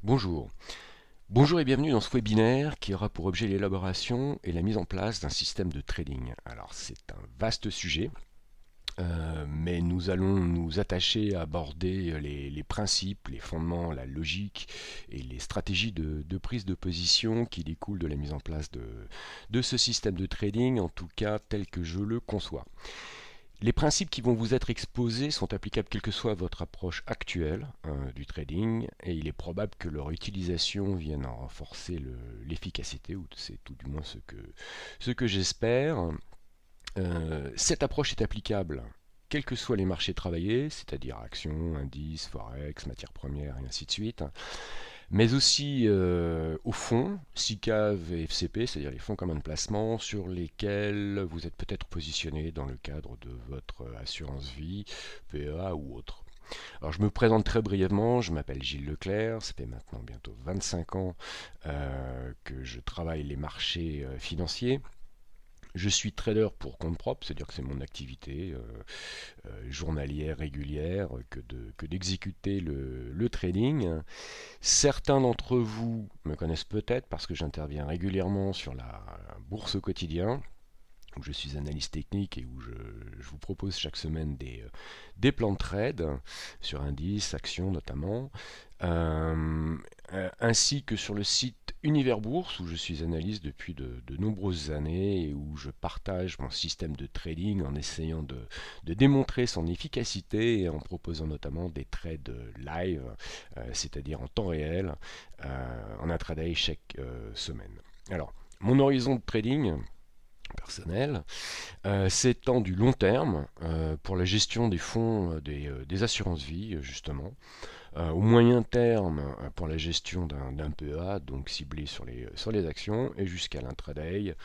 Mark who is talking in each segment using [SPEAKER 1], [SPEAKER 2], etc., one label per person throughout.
[SPEAKER 1] Bonjour. Bonjour et bienvenue dans ce webinaire qui aura pour objet l'élaboration et la mise en place d'un système de trading. Alors c'est un vaste sujet, mais nous allons nous attacher à aborder les principes, les fondements, la logique et les stratégies de prise de position qui découlent de la mise en place de ce système de trading, en tout cas tel que je le conçois. Les principes qui vont vous être exposés sont applicables quelle que soit votre approche actuelle du trading, et il est probable que leur utilisation vienne en renforcer l'efficacité, ou c'est tout du moins ce que j'espère. Cette approche est applicable quels que soient les marchés travaillés, c'est-à-dire actions, indices, forex, matières premières et ainsi de suite, mais aussi aux fonds, SICAV et FCP, c'est-à-dire les fonds communs de placement, sur lesquels vous êtes peut-être positionné dans le cadre de votre assurance vie, PEA ou autre. Alors je me présente très brièvement, je m'appelle Gilles Leclerc, ça fait maintenant bientôt 25 ans que je travaille les marchés financiers. Je suis trader pour compte propre, c'est-à-dire que c'est mon activité journalière régulière que d'exécuter le trading. Certains d'entre vous me connaissent peut-être parce que j'interviens régulièrement sur la bourse au quotidien, où je suis analyste technique et où je vous propose chaque semaine des plans de trade sur indices, actions notamment, euh, ainsi que sur le site Univers Bourse où je suis analyste depuis de nombreuses années et où je partage mon système de trading en essayant de démontrer son efficacité et en proposant notamment des trades live, c'est-à-dire en temps réel, en intraday chaque semaine. Alors, mon horizon de trading personnel s'étend du long terme pour la gestion des fonds des assurances vie, justement, au moyen terme pour la gestion d'un PEA, donc ciblé sur les actions, et jusqu'à l'intraday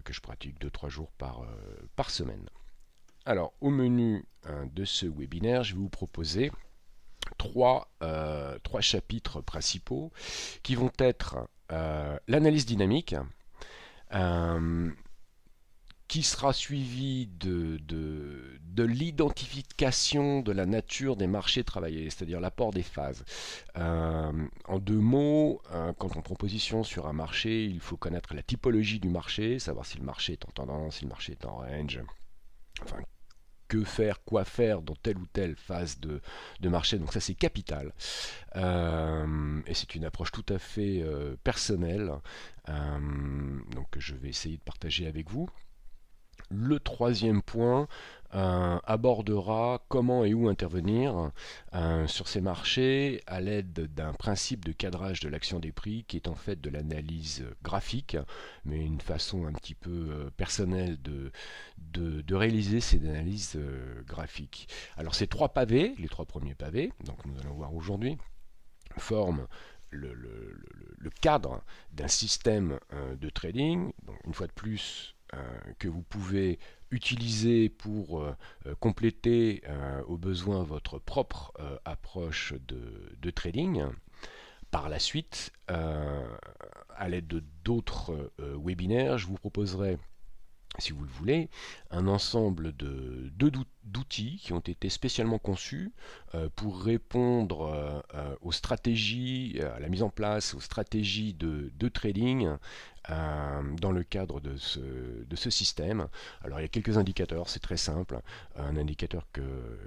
[SPEAKER 1] que je pratique 2-3 jours par semaine. Alors, au menu de ce webinaire, je vais vous proposer trois chapitres principaux qui vont être l'analyse dynamique, euh, qui sera suivi de l'identification de la nature des marchés travaillés, c'est-à-dire l'apport des phases. En deux mots, quand on prend position sur un marché, il faut connaître la typologie du marché, savoir si le marché est en tendance, si le marché est en range, enfin que faire, quoi faire dans telle ou telle phase de marché. Donc ça c'est capital. Et c'est une approche tout à fait personnelle, donc que je vais essayer de partager avec vous. Le troisième point abordera comment et où intervenir sur ces marchés à l'aide d'un principe de cadrage de l'action des prix qui est en fait de l'analyse graphique, mais une façon un petit peu personnelle de réaliser ces analyses graphiques. Alors ces trois pavés, les trois premiers pavés, donc nous allons voir aujourd'hui, forment le cadre d'un système de trading, donc une fois de plus, que vous pouvez utiliser pour compléter au besoin votre propre approche de trading. Par la suite, à l'aide d'autres webinaires, je vous proposerai, si vous le voulez, un ensemble d'outils qui ont été spécialement conçus pour répondre aux stratégies, à la mise en place, aux stratégies de trading dans le cadre de ce système. Alors il y a quelques indicateurs, c'est très simple. Un indicateur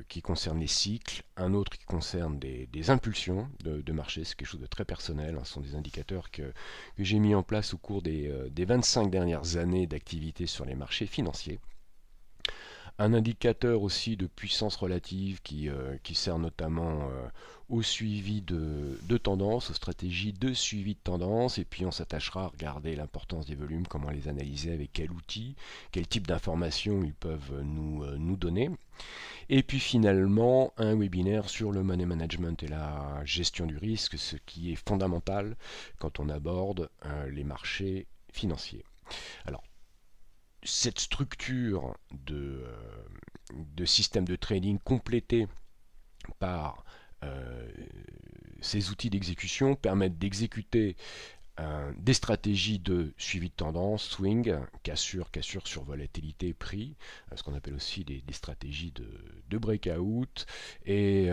[SPEAKER 1] qui concerne les cycles, un autre qui concerne des impulsions de marché, c'est quelque chose de très personnel. Ce sont des indicateurs que j'ai mis en place au cours des 25 dernières années d'activité sur les marchés financiers. Un indicateur aussi de puissance relative qui sert notamment au suivi de tendance, aux stratégies de suivi de tendance, et puis on s'attachera à regarder l'importance des volumes, comment les analyser, avec quel outil, quel type d'informations ils peuvent nous donner. Et puis finalement, un webinaire sur le money management et la gestion du risque, ce qui est fondamental quand on aborde les marchés financiers. Alors, cette structure de système de trading complété par ces outils d'exécution permettent d'exécuter des stratégies de suivi de tendance, swing, cassure sur volatilité, prix, ce qu'on appelle aussi des stratégies de breakout, et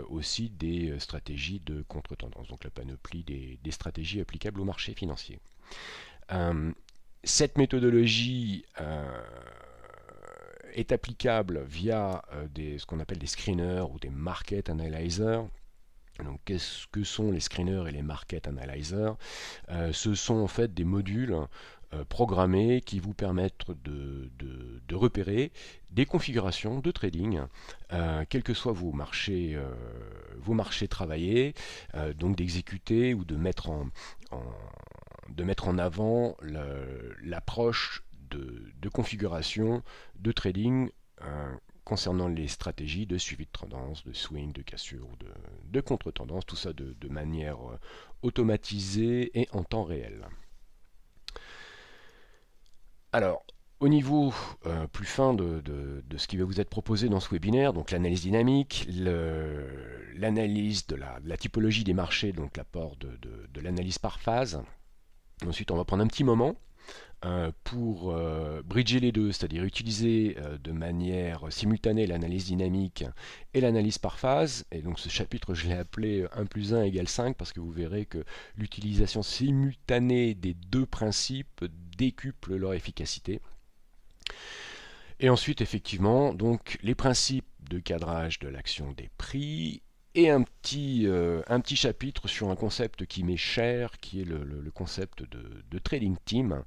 [SPEAKER 1] aussi des stratégies de contre-tendance, donc la panoplie des stratégies applicables au marché financier. Cette méthodologie est applicable via ce qu'on appelle des screeners ou des market analyzers. Donc, qu'est-ce que sont les screeners et les market analyzers? Ce sont en fait des modules programmés qui vous permettent de repérer des configurations de trading, quels que soient vos marchés travaillés, donc d'exécuter ou de mettre en avant l'approche de configuration de trading concernant les stratégies de suivi de tendance, de swing, de cassure ou de contre-tendance, tout ça de manière automatisée et en temps réel. Alors, au niveau plus fin de ce qui va vous être proposé dans ce webinaire, donc l'analyse dynamique, l'analyse de la typologie des marchés, donc l'apport de l'analyse par phase. Ensuite, on va prendre un petit moment pour bridger les deux, c'est-à-dire utiliser de manière simultanée l'analyse dynamique et l'analyse par phase. Et donc ce chapitre, je l'ai appelé 1 plus 1 égale 5 parce que vous verrez que l'utilisation simultanée des deux principes décuple leur efficacité. Et ensuite, effectivement, donc les principes de cadrage de l'action des prix et un petit chapitre sur un concept qui m'est cher, qui est le concept de trading team.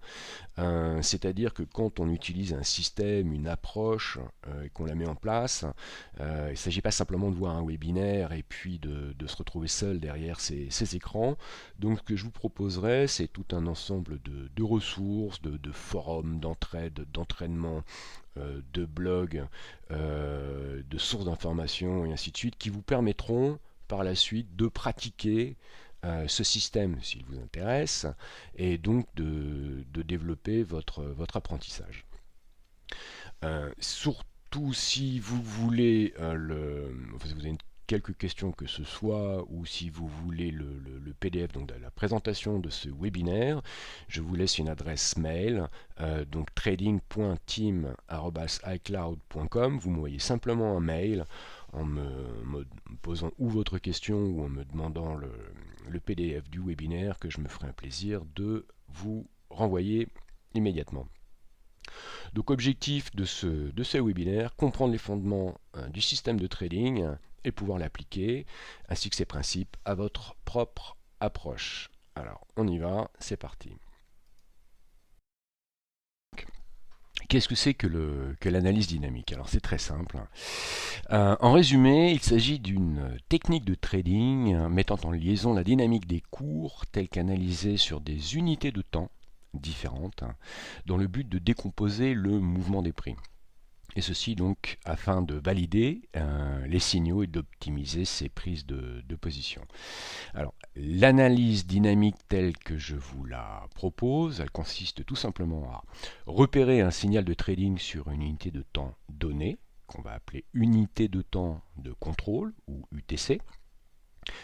[SPEAKER 1] C'est-à-dire que quand on utilise un système, une approche, et qu'on la met en place, il ne s'agit pas simplement de voir un webinaire et puis de se retrouver seul derrière ces écrans. Donc ce que je vous proposerai, c'est tout un ensemble de ressources, de forums, d'entraide, d'entraînement, de blogs, de sources d'informations et ainsi de suite, qui vous permettront par la suite de pratiquer ce système s'il vous intéresse, et donc de développer votre apprentissage. Surtout si vous voulez enfin, si vous avez quelques questions que ce soit, ou si vous voulez le PDF, donc de la présentation de ce webinaire, je vous laisse une adresse mail, donc trading.team@icloud.com. Vous m'envoyez simplement un mail en me posant ou votre question ou en me demandant le PDF du webinaire, que je me ferai un plaisir de vous renvoyer immédiatement. Donc objectif de ce webinaire, comprendre les fondements du système de trading et pouvoir l'appliquer, ainsi que ses principes à votre propre approche. Alors on y va, c'est parti. Qu'est-ce que c'est que l'analyse dynamique? Alors c'est très simple. En résumé, il s'agit d'une technique de trading mettant en liaison la dynamique des cours telle qu'analysée sur des unités de temps différentes, dans le but de décomposer le mouvement des prix. Et ceci donc afin de valider les signaux et d'optimiser ses prises de position. Alors, l'analyse dynamique telle que je vous la propose, elle consiste tout simplement à repérer un signal de trading sur une unité de temps donnée, qu'on va appeler unité de temps de contrôle, ou UTC.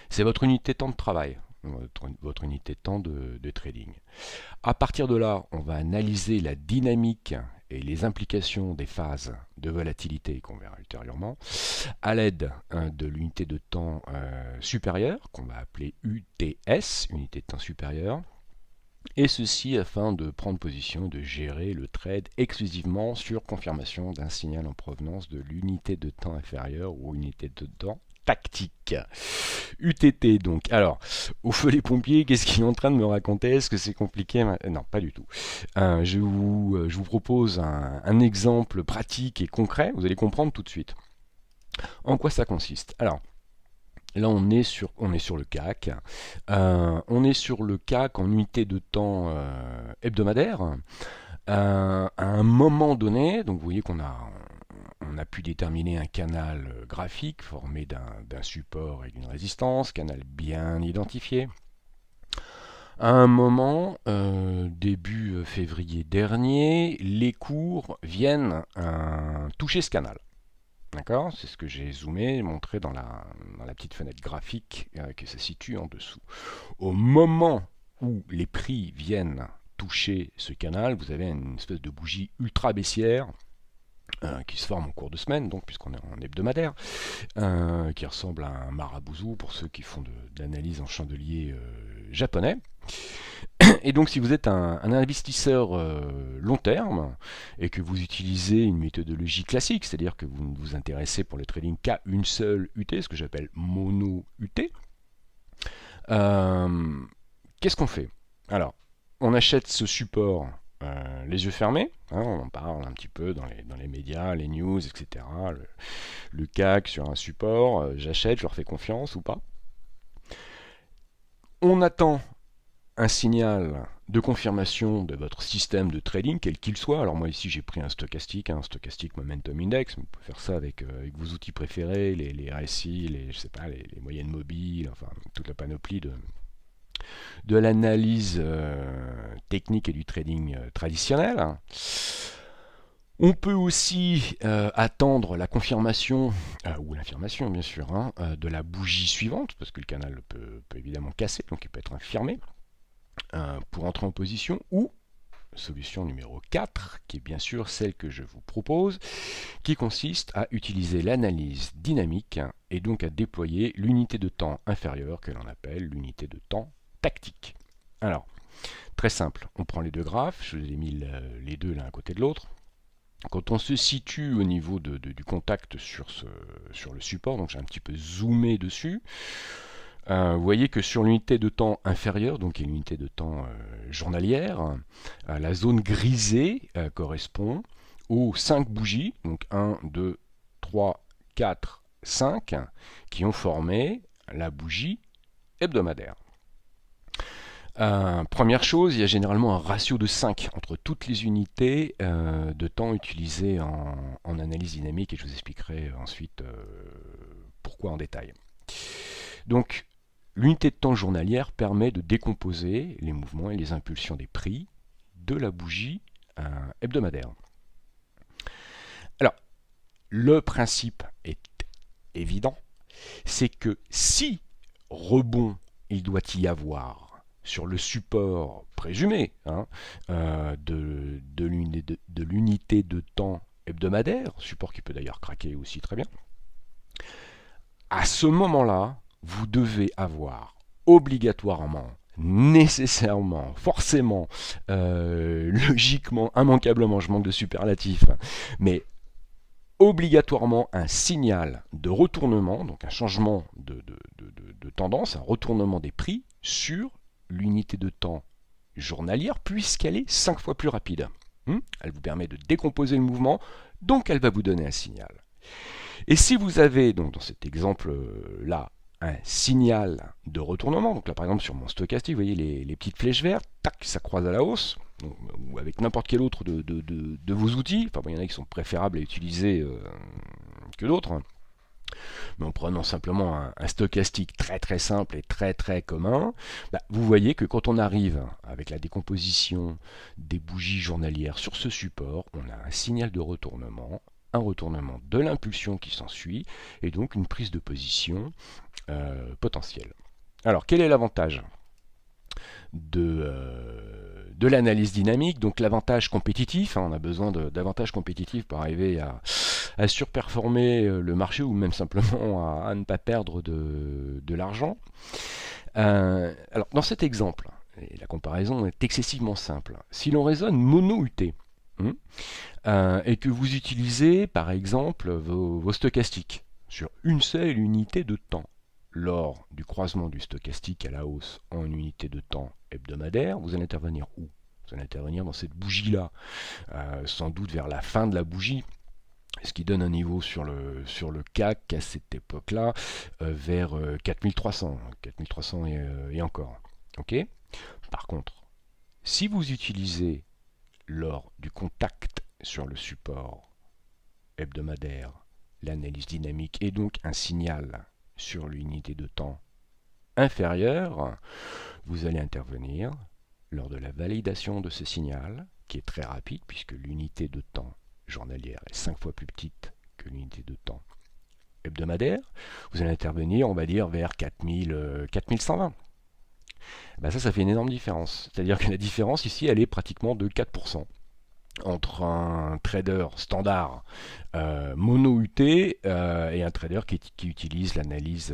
[SPEAKER 1] C'est votre unité de temps de travail, votre unité de temps de trading. À partir de là, on va analyser la dynamique et les implications des phases de volatilité qu'on verra ultérieurement, à l'aide de l'unité de temps supérieure, qu'on va appeler UTS, unité de temps supérieure, et ceci afin de prendre position et de gérer le trade exclusivement sur confirmation d'un signal en provenance de l'unité de temps inférieure ou unité de temps tactique. UTT donc. Alors, au feu les pompiers, qu'est-ce qu'il est en train de me raconter? Est-ce que c'est compliqué? Non, pas du tout. Je vous propose un exemple pratique et concret. Vous allez comprendre tout de suite. En quoi ça consiste? Alors, là, on est sur le CAC. On est sur le CAC en unité de temps hebdomadaire. À un moment donné, donc vous voyez qu'on a pu déterminer un canal graphique formé d'un support et d'une résistance, canal bien identifié. À un moment, début février dernier, les cours viennent toucher ce canal. D'accord? C'est ce que j'ai zoomé, montré dans la petite fenêtre graphique que ça situe en dessous. Au moment où les prix viennent toucher ce canal, vous avez une espèce de bougie ultra baissière qui se forme en cours de semaine, donc puisqu'on est en hebdomadaire, qui ressemble à un marabouzou pour ceux qui font de l'analyse en chandelier japonais. Et donc si vous êtes un investisseur long terme et que vous utilisez une méthodologie classique, c'est-à-dire que vous ne vous intéressez pour le trading qu'à une seule UT, ce que j'appelle mono UT, qu'est-ce qu'on fait? Alors, on achète ce support les yeux fermés, hein, on en parle un petit peu dans les médias, les news, etc. Le CAC sur un support, j'achète, je leur fais confiance ou pas. On attend un signal de confirmation de votre système de trading, quel qu'il soit. Alors moi ici j'ai pris un stochastique Momentum Index, mais vous pouvez faire ça avec vos outils préférés, les RSI, je sais pas, les moyennes mobiles, enfin toute la panoplie de l'analyse technique et du trading traditionnel. On peut aussi attendre la confirmation, ou l'infirmation bien sûr, de la bougie suivante, parce que le canal peut évidemment casser, donc il peut être infirmé, pour entrer en position, ou solution numéro 4, qui est bien sûr celle que je vous propose, qui consiste à utiliser l'analyse dynamique et donc à déployer l'unité de temps inférieure que l'on appelle l'unité de temps tactique. Alors, très simple, on prend les deux graphes, je vous ai mis les deux l'un à côté de l'autre. Quand on se situe au niveau du contact sur le support, donc j'ai un petit peu zoomé dessus, vous voyez que sur l'unité de temps inférieure, donc qui est l'unité de temps journalière, la zone grisée correspond aux 5 bougies, donc 1, 2, 3, 4, 5, qui ont formé la bougie hebdomadaire. Première chose, il y a généralement un ratio de 5 entre toutes les unités de temps utilisées en analyse dynamique, et je vous expliquerai ensuite pourquoi en détail. Donc, l'unité de temps journalière permet de décomposer les mouvements et les impulsions des prix de la bougie hebdomadaire. Alors, le principe est évident, c'est que si rebond il doit y avoir sur le support présumé de l'unité de temps hebdomadaire, support qui peut d'ailleurs craquer aussi très bien, à ce moment-là, vous devez avoir obligatoirement, nécessairement, forcément, logiquement, immanquablement, je manque de superlatifs, mais obligatoirement un signal de retournement, donc un changement de tendance, un retournement des prix sur l'unité de temps journalière, puisqu'elle est 5 fois plus rapide. Elle vous permet de décomposer le mouvement, donc elle va vous donner un signal. Et si vous avez, donc dans cet exemple-là, un signal de retournement, donc là par exemple sur mon stochastique, vous voyez les petites flèches vertes, tac, ça croise à la hausse, donc, ou avec n'importe quel autre de vos outils, enfin bon, il y en a qui sont préférables à utiliser que d'autres, mais en prenant simplement un stochastique très très simple et très très commun, vous voyez que quand on arrive avec la décomposition des bougies journalières sur ce support, on a un signal de retournement, un retournement de l'impulsion qui s'ensuit, et donc une prise de position potentielle. Alors quel est l'avantage de l'analyse dynamique? Donc l'avantage compétitif, on a besoin d'avantages compétitifs pour arriver à surperformer le marché ou même simplement à ne pas perdre de l'argent. Alors dans cet exemple, et la comparaison est excessivement simple, si l'on raisonne mono-UT, et que vous utilisez par exemple vos stochastiques sur une seule unité de temps, lors du croisement du stochastique à la hausse en unité de temps hebdomadaire, vous allez intervenir où? Vous allez intervenir dans cette bougie-là, sans doute vers la fin de la bougie, ce qui donne un niveau sur le CAC à cette époque-là vers 4300 et encore. Okay. Par contre, si vous utilisez lors du contact sur le support hebdomadaire l'analyse dynamique et donc un signal sur l'unité de temps inférieure, vous allez intervenir lors de la validation de ce signal, qui est très rapide puisque l'unité de temps journalière est 5 fois plus petite que l'unité de temps hebdomadaire. Vous allez intervenir, on va dire, vers 4120. Ben ça fait une énorme différence. C'est-à-dire que la différence ici, elle est pratiquement de 4% entre un trader standard mono UT et un trader qui utilise l'analyse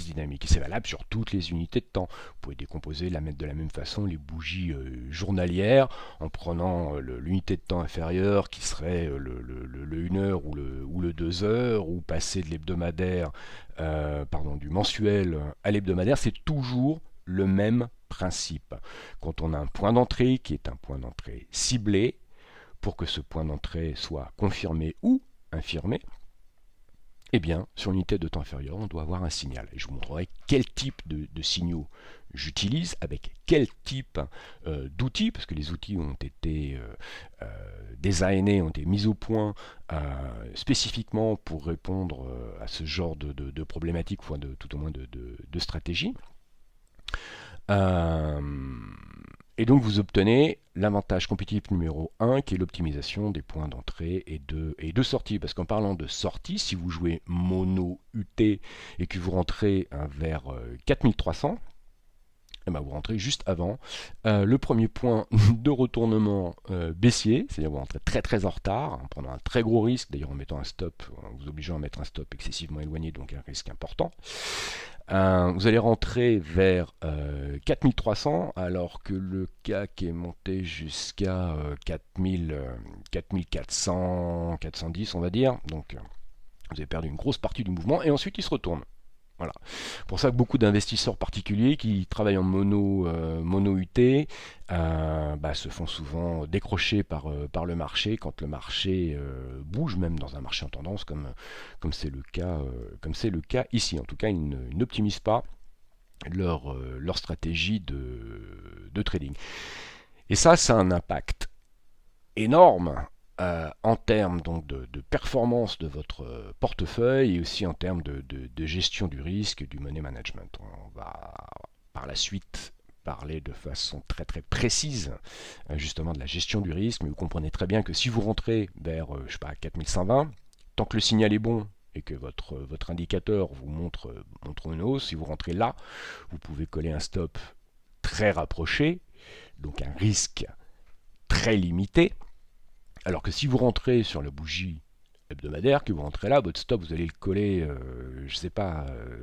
[SPEAKER 1] dynamique. Et c'est valable sur toutes les unités de temps. Vous pouvez décomposer, la mettre de la même façon, les bougies journalières, en prenant l'unité de temps inférieure qui serait le 1 heure ou le 2 heures, ou passer de l'hebdomadaire, du mensuel à l'hebdomadaire, c'est toujours le même principe. Quand on a un point d'entrée qui est un point d'entrée ciblé, pour que ce point d'entrée soit confirmé ou infirmé, eh bien, sur l'unité de temps inférieure, on doit avoir un signal. Et je vous montrerai quel type de signaux j'utilise, avec quel type d'outils, parce que les outils ont été designés, ont été mis au point spécifiquement pour répondre à ce genre de problématiques, ou tout au moins de stratégie. Et donc vous obtenez l'avantage compétitif numéro 1 qui est l'optimisation des points d'entrée et de sortie. Parce qu'en parlant de sortie, si vous jouez mono UT et que vous rentrez vers 4300, eh ben vous rentrez juste avant le premier point de retournement baissier, c'est-à-dire vous rentrez très très en retard, en prenant un très gros risque, d'ailleurs en mettant un stop, en vous obligeant à mettre un stop excessivement éloigné, donc un risque important. Vous allez rentrer vers 4300 alors que le CAC est monté jusqu'à 4400, 410 on va dire. Donc vous avez perdu une grosse partie du mouvement et ensuite il se retourne. Voilà. Pour ça que beaucoup d'investisseurs particuliers qui travaillent en mono UT se font souvent décrocher par le marché quand le marché bouge, même dans un marché en tendance comme c'est le cas ici. En tout cas, ils n'optimisent pas leur stratégie de trading. Et ça a un impact énorme en termes donc de performance de votre portefeuille et aussi en termes de gestion du risque et du money management. On va par la suite parler de façon très très précise justement de la gestion du risque, mais vous comprenez très bien que si vous rentrez vers 4120, tant que le signal est bon et que votre indicateur vous montre une hausse, si vous rentrez là, vous pouvez coller un stop très rapproché, donc un risque très limité. Alors que si vous rentrez sur la bougie hebdomadaire, que vous rentrez là, votre stop, vous allez le coller,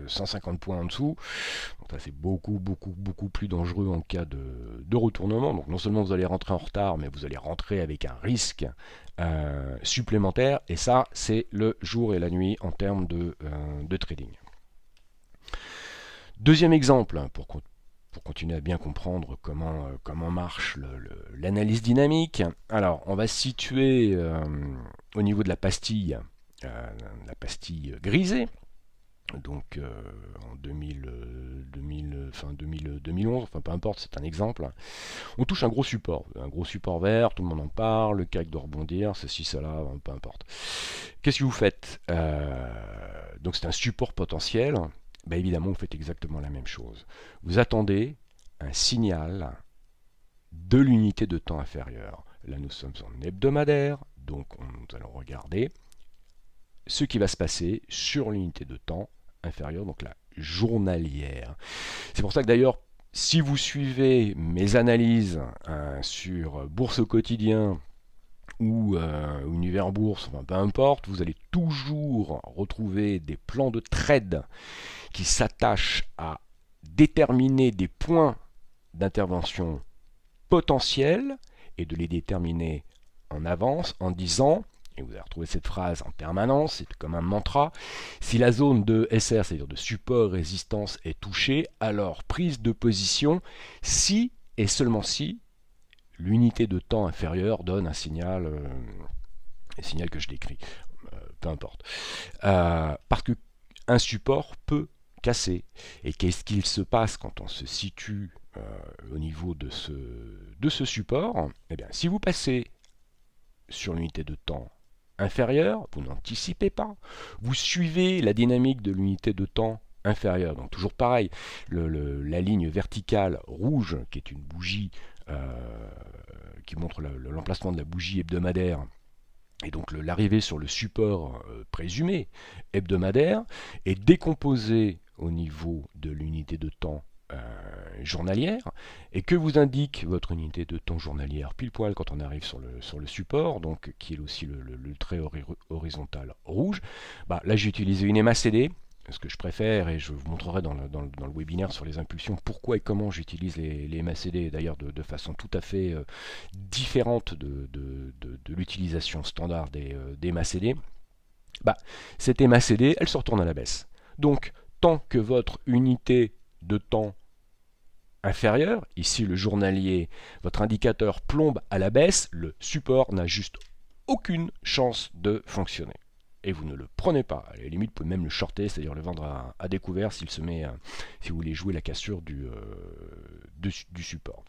[SPEAKER 1] 150 points en dessous. Donc ça, c'est beaucoup plus dangereux en cas de retournement. Donc non seulement vous allez rentrer en retard, mais vous allez rentrer avec un risque supplémentaire. Et ça, c'est le jour et la nuit en termes de trading. Deuxième exemple, pour continuer à bien comprendre comment marche l'analyse dynamique. Alors, on va se situer au niveau de la pastille grisée. Donc en 2011, enfin peu importe, c'est un exemple. On touche un gros support vert, tout le monde en parle, le CAC doit rebondir, ceci, cela, peu importe. Qu'est-ce que vous faites Donc c'est un support potentiel. Évidemment, vous faites exactement la même chose. Vous attendez un signal de l'unité de temps inférieure. Là, nous sommes en hebdomadaire, donc nous allons regarder ce qui va se passer sur l'unité de temps inférieure, donc la journalière. C'est pour ça que d'ailleurs, si vous suivez mes analyses sur Bourse au quotidien ou Univers Bourse, enfin, peu importe, vous allez toujours retrouver des plans de trade qui s'attachent à déterminer des points d'intervention potentiels et de les déterminer en avance en disant, et vous allez retrouver cette phrase en permanence, c'est comme un mantra, si la zone de SR, c'est-à-dire de support résistance, est touchée, alors prise de position si et seulement si l'unité de temps inférieure donne un signal que je décris, peu importe. Parce qu'un support peut casser. Et qu'est-ce qu'il se passe quand on se situe au niveau de ce support? Eh bien, si vous passez sur l'unité de temps inférieure, vous n'anticipez pas, vous suivez la dynamique de l'unité de temps inférieure. Donc toujours pareil, la ligne verticale rouge, qui est une bougie qui montre l'emplacement de la bougie hebdomadaire, et donc l'arrivée sur le support présumé hebdomadaire, est décomposée au niveau de l'unité de temps journalière, et que vous indique votre unité de temps journalière pile poil quand on arrive sur le support, donc qui est aussi le trait horizontal rouge, là j'ai utilisé une MACD, ce que je préfère, et je vous montrerai dans le webinaire sur les impulsions pourquoi et comment j'utilise les MACD, d'ailleurs de façon tout à fait différente de l'utilisation standard des MACD. Cette MACD, elle se retourne à la baisse. Donc, tant que votre unité de temps inférieure, ici le journalier, votre indicateur plombe à la baisse, le support n'a juste aucune chance de fonctionner. Et vous ne le prenez pas. À la limite, vous pouvez même le shorter, c'est-à-dire le vendre à découvert s'il se met, si vous voulez jouer la cassure du support.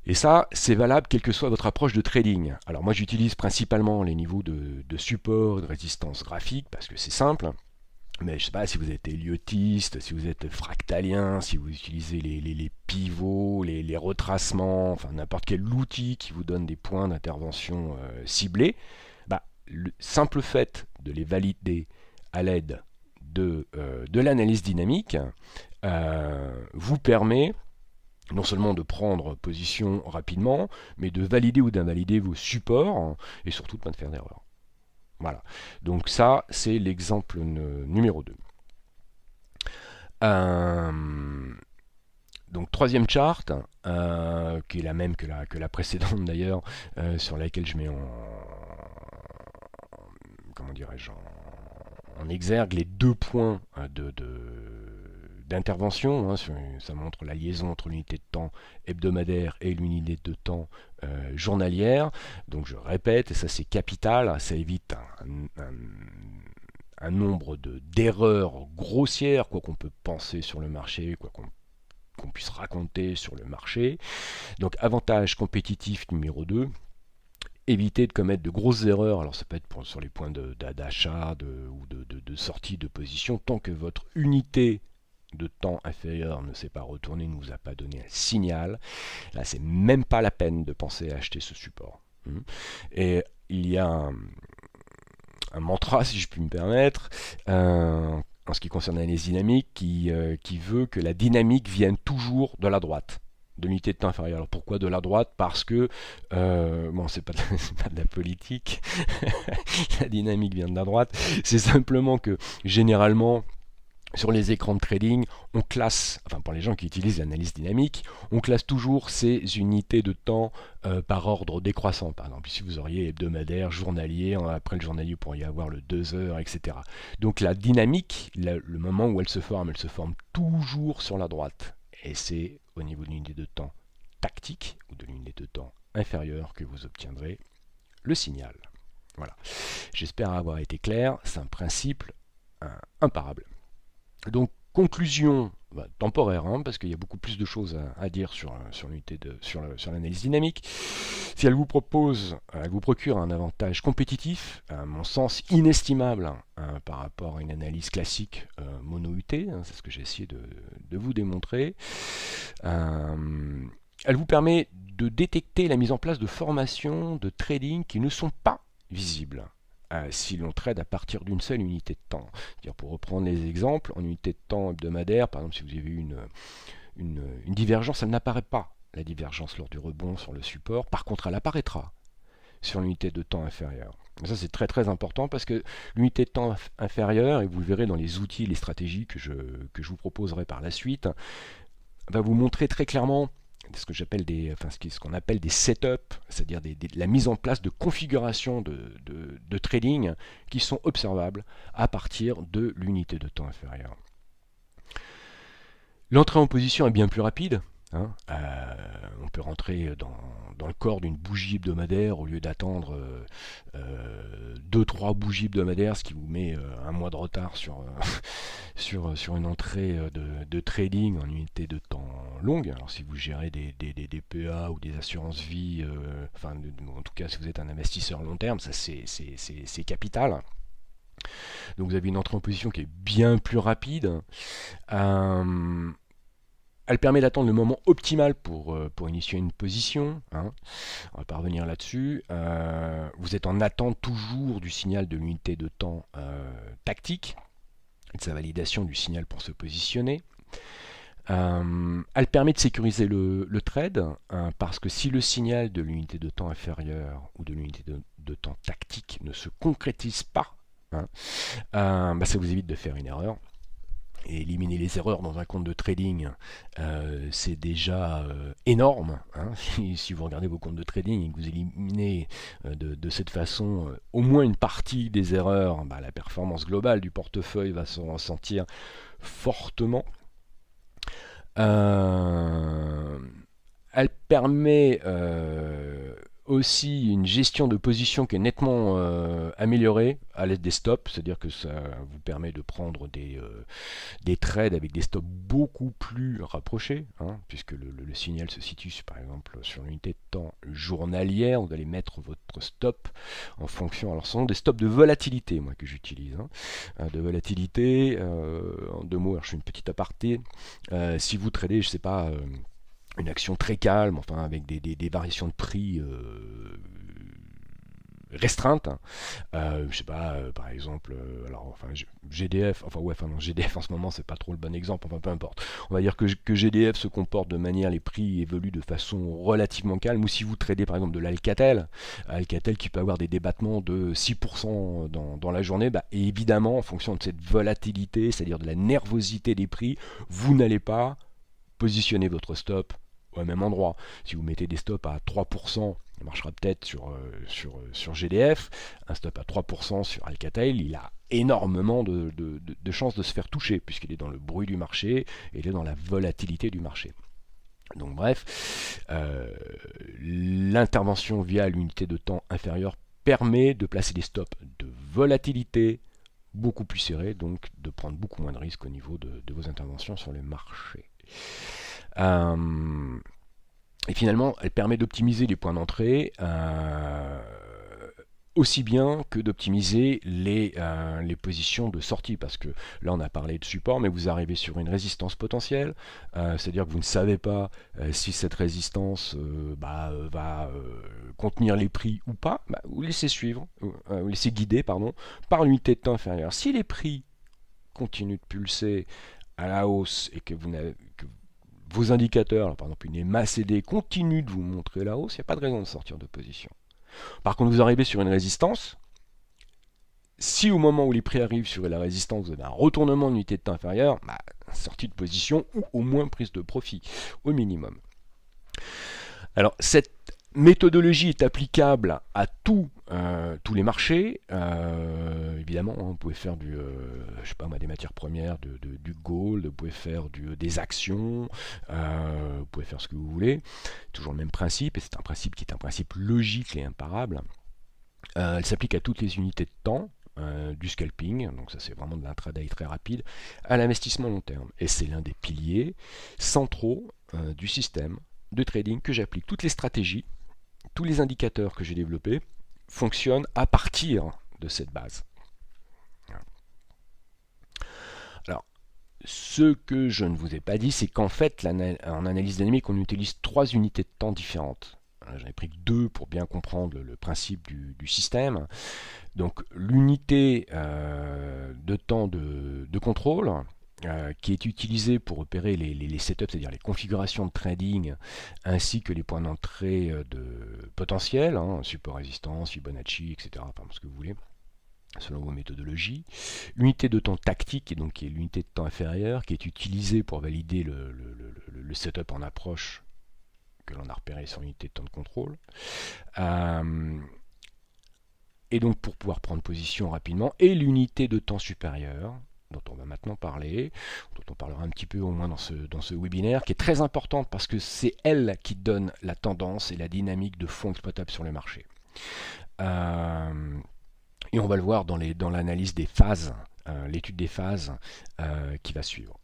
[SPEAKER 1] Et ça, c'est valable quelle que soit votre approche de trading. Alors moi, j'utilise principalement les niveaux de support, de résistance graphique, parce que c'est simple. Mais je ne sais pas si vous êtes héliotiste, si vous êtes fractalien, si vous utilisez les pivots, les retracements, enfin n'importe quel outil qui vous donne des points d'intervention ciblés. Le simple fait de les valider à l'aide de l'analyse dynamique vous permet non seulement de prendre position rapidement, mais de valider ou d'invalider vos supports, et surtout de ne pas faire d'erreur. Voilà, donc ça c'est l'exemple numéro 2. Donc troisième chart, qui est la même que la précédente d'ailleurs, sur laquelle je mets en exergue les 2 points d'intervention. Ça montre la liaison entre l'unité de temps hebdomadaire et l'unité de temps journalière. Donc je répète, et ça c'est capital, ça évite un nombre d'erreurs grossières, quoi qu'on peut penser sur le marché, quoi qu'on puisse raconter sur le marché. Donc avantage compétitif numéro 2. Éviter de commettre de grosses erreurs, alors ça peut être sur les points d'achat ou de sortie de position, tant que votre unité de temps inférieur ne s'est pas retournée, ne vous a pas donné un signal, là c'est même pas la peine de penser à acheter ce support. Et il y a un mantra, si je puis me permettre, en ce qui concerne l'analyse dynamique, qui veut que la dynamique vienne toujours de la droite, de l'unité de temps inférieure. Alors pourquoi de la droite? Parce que, c'est pas de la politique, la dynamique vient de la droite, c'est simplement que généralement, sur les écrans de trading, on classe, enfin pour les gens qui utilisent l'analyse dynamique, on classe toujours ces unités de temps par ordre décroissant. Par exemple, ici vous auriez hebdomadaire, journalier, après le journalier vous pourriez avoir le 2 heures, etc. Donc la dynamique, le moment où elle se forme toujours sur la droite. Et c'est au niveau de l'unité de temps tactique ou de l'unité de temps inférieure que vous obtiendrez le signal. Voilà. J'espère avoir été clair, c'est un principe imparable. Donc conclusion temporaire, parce qu'il y a beaucoup plus de choses à dire sur l'analyse dynamique. Si elle vous procure un avantage compétitif, à mon sens inestimable, par rapport à une analyse classique mono-UT, c'est ce que j'ai essayé de vous démontrer. Elle vous permet de détecter la mise en place de formations de trading qui ne sont pas visibles si l'on trade à partir d'une seule unité de temps. C'est-à-dire, pour reprendre les exemples, en unité de temps hebdomadaire, par exemple, si vous avez eu une divergence, elle n'apparaît pas, la divergence lors du rebond sur le support. Par contre, elle apparaîtra sur l'unité de temps inférieure. Et ça, c'est très très important parce que l'unité de temps inférieure, et vous le verrez dans les outils, les stratégies que je vous proposerai par la suite, va vous montrer très clairement ce qu'on appelle des setups, c'est-à-dire la mise en place de configurations de trading qui sont observables à partir de l'unité de temps inférieure. L'entrée en position est bien plus rapide. On peut rentrer dans le corps d'une bougie hebdomadaire au lieu d'attendre 2-3 bougies hebdomadaires, ce qui vous met un mois de retard sur une entrée de trading en unité de temps longue. Alors si vous gérez des PEA ou des assurances vie, en tout cas si vous êtes un investisseur long terme, ça c'est capital. Donc vous avez une entrée en position qui est bien plus rapide. Elle permet d'attendre le moment optimal pour initier une position. On va pas revenir là-dessus. Vous êtes en attente toujours du signal de l'unité de temps tactique et de sa validation du signal pour se positionner. Elle permet de sécuriser le trade, parce que si le signal de l'unité de temps inférieure ou de l'unité de temps tactique ne se concrétise pas, hein, ça vous évite de faire une erreur. Et éliminer les erreurs dans un compte de trading, c'est déjà énorme, hein. Si vous regardez vos comptes de trading et que vous éliminez de cette façon au moins une partie des erreurs, la performance globale du portefeuille va se ressentir fortement. Elle permet aussi une gestion de position qui est nettement améliorée à l'aide des stops, c'est-à-dire que ça vous permet de prendre des trades avec des stops beaucoup plus rapprochés, hein, puisque le signal se situe par exemple sur l'unité de temps journalière. Vous allez mettre votre stop en fonction, alors ce sont des stops de volatilité moi que j'utilise, hein, de volatilité, en deux mots, alors je fais une petite aparté. Si vous tradez, je sais pas, une action très calme, enfin avec des variations de prix restreintes, je sais pas, par exemple, GDF, non, GDF en ce moment c'est pas trop le bon exemple, enfin peu importe. On va dire que GDF se comporte de manière, les prix évoluent de façon relativement calme, ou si vous tradez par exemple de l'Alcatel, qui peut avoir des débattements de 6% dans la journée, et évidemment en fonction de cette volatilité, c'est-à-dire de la nervosité des prix, vous n'allez pas positionner votre stop au même endroit. Si vous mettez des stops à 3%, ça marchera peut-être sur GDF. Un stop à 3% sur Alcatel, il a énormément de chances de se faire toucher, puisqu'il est dans le bruit du marché et il est dans la volatilité du marché. Donc bref, l'intervention via l'unité de temps inférieure permet de placer des stops de volatilité beaucoup plus serrés, donc de prendre beaucoup moins de risques au niveau de vos interventions sur les marchés. Et finalement, elle permet d'optimiser les points d'entrée, aussi bien que d'optimiser les positions de sortie, parce que là on a parlé de support, mais vous arrivez sur une résistance potentielle, c'est-à-dire que vous ne savez pas si cette résistance va contenir les prix ou pas, vous laissez suivre, vous laissez guider par l'unité de temps inférieure. Si les prix continuent de pulser à la hausse et que vos indicateurs, par exemple une MACD, continuent de vous montrer la hausse, il n'y a pas de raison de sortir de position. Par contre, vous arrivez sur une résistance. Si au moment où les prix arrivent sur la résistance, vous avez un retournement d'unité de temps inférieure, sortie de position ou au moins prise de profit, au minimum. Alors, cette méthodologie est applicable à tous les marchés. Évidemment, vous pouvez faire des matières premières, du gold, vous pouvez faire des actions, vous pouvez faire ce que vous voulez. Toujours le même principe, et c'est un principe qui est un principe logique et imparable. Elle s'applique à toutes les unités de temps, du scalping, donc ça c'est vraiment de l'intraday très rapide, à l'investissement long terme. Et c'est l'un des piliers centraux du système de trading que j'applique. Toutes les stratégies, tous les indicateurs que j'ai développés fonctionnent à partir de cette base. Alors, ce que je ne vous ai pas dit, c'est qu'en fait, en analyse dynamique, on utilise 3 unités de temps différentes. J'en ai pris que 2 pour bien comprendre le principe du système. Donc, l'unité de temps de contrôle, qui est utilisé pour opérer les setups, c'est-à-dire les configurations de trading, ainsi que les points d'entrée potentiels, support résistance, Fibonacci, etc., enfin, ce que vous voulez, selon vos méthodologies. L'unité de temps tactique, qui est l'unité de temps inférieure, qui est utilisée pour valider le setup en approche que l'on a repéré sur l'unité de temps de contrôle. Et donc pour pouvoir prendre position rapidement, et l'unité de temps supérieure, dont on va maintenant parler, dont on parlera un petit peu au moins dans ce webinaire, qui est très importante parce que c'est elle qui donne la tendance et la dynamique de fond exploitable sur le marché. Et on va le voir dans l'analyse des phases, l'étude des phases qui va suivre.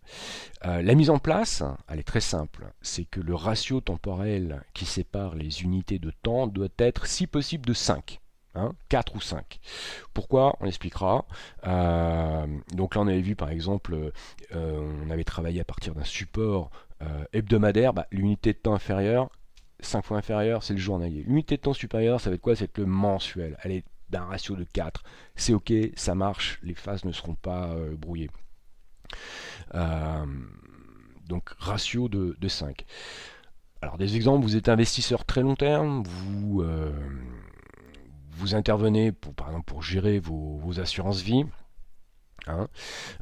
[SPEAKER 1] La mise en place, elle est très simple, c'est que le ratio temporel qui sépare les unités de temps doit être si possible de 5. 4 ou 5. Pourquoi? On expliquera. Donc là, on avait vu par exemple, on avait travaillé à partir d'un support hebdomadaire. L'unité de temps inférieure, 5 fois inférieure, c'est le journalier. L'unité de temps supérieure, ça va être quoi? C'est le mensuel. Elle est d'un ratio de 4. C'est ok, ça marche, les phases ne seront pas brouillées. Donc ratio de 5. Alors des exemples, vous êtes investisseur très long terme, vous intervenez par exemple pour gérer vos assurances vie. Hein,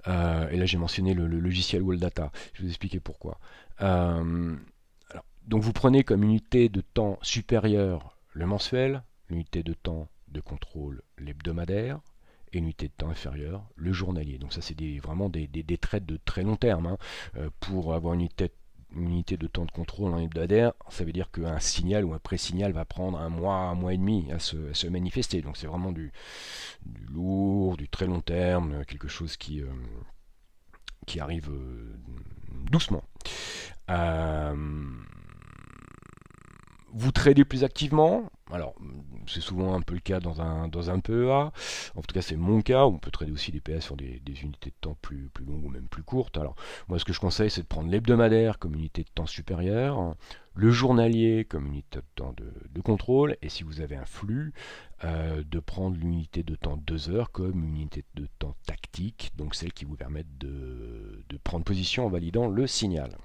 [SPEAKER 1] et là j'ai mentionné le logiciel Wall-Data, je vais vous expliquer pourquoi. Donc vous prenez comme unité de temps supérieure le mensuel, l'unité de temps de contrôle l'hebdomadaire, et l'unité de temps inférieure le journalier. Donc ça c'est vraiment des trades de très long terme. Hein. Pour avoir une unité de temps de contrôle en hebdomadaire, ça veut dire qu'un signal ou un pré-signal va prendre un mois et demi à se manifester. Donc c'est vraiment du lourd, du très long terme, quelque chose qui arrive doucement. Vous tradez plus activement. Alors, c'est souvent un peu le cas dans un PEA. En tout cas, c'est mon cas. On peut trader aussi des PS sur des unités de temps plus longues ou même plus courtes. Alors, moi, ce que je conseille, c'est de prendre l'hebdomadaire comme unité de temps supérieure, le journalier comme unité de temps de contrôle, et si vous avez un flux, de prendre l'unité de temps 2 heures comme unité de temps tactique, donc celle qui vous permet de prendre position en validant le signal.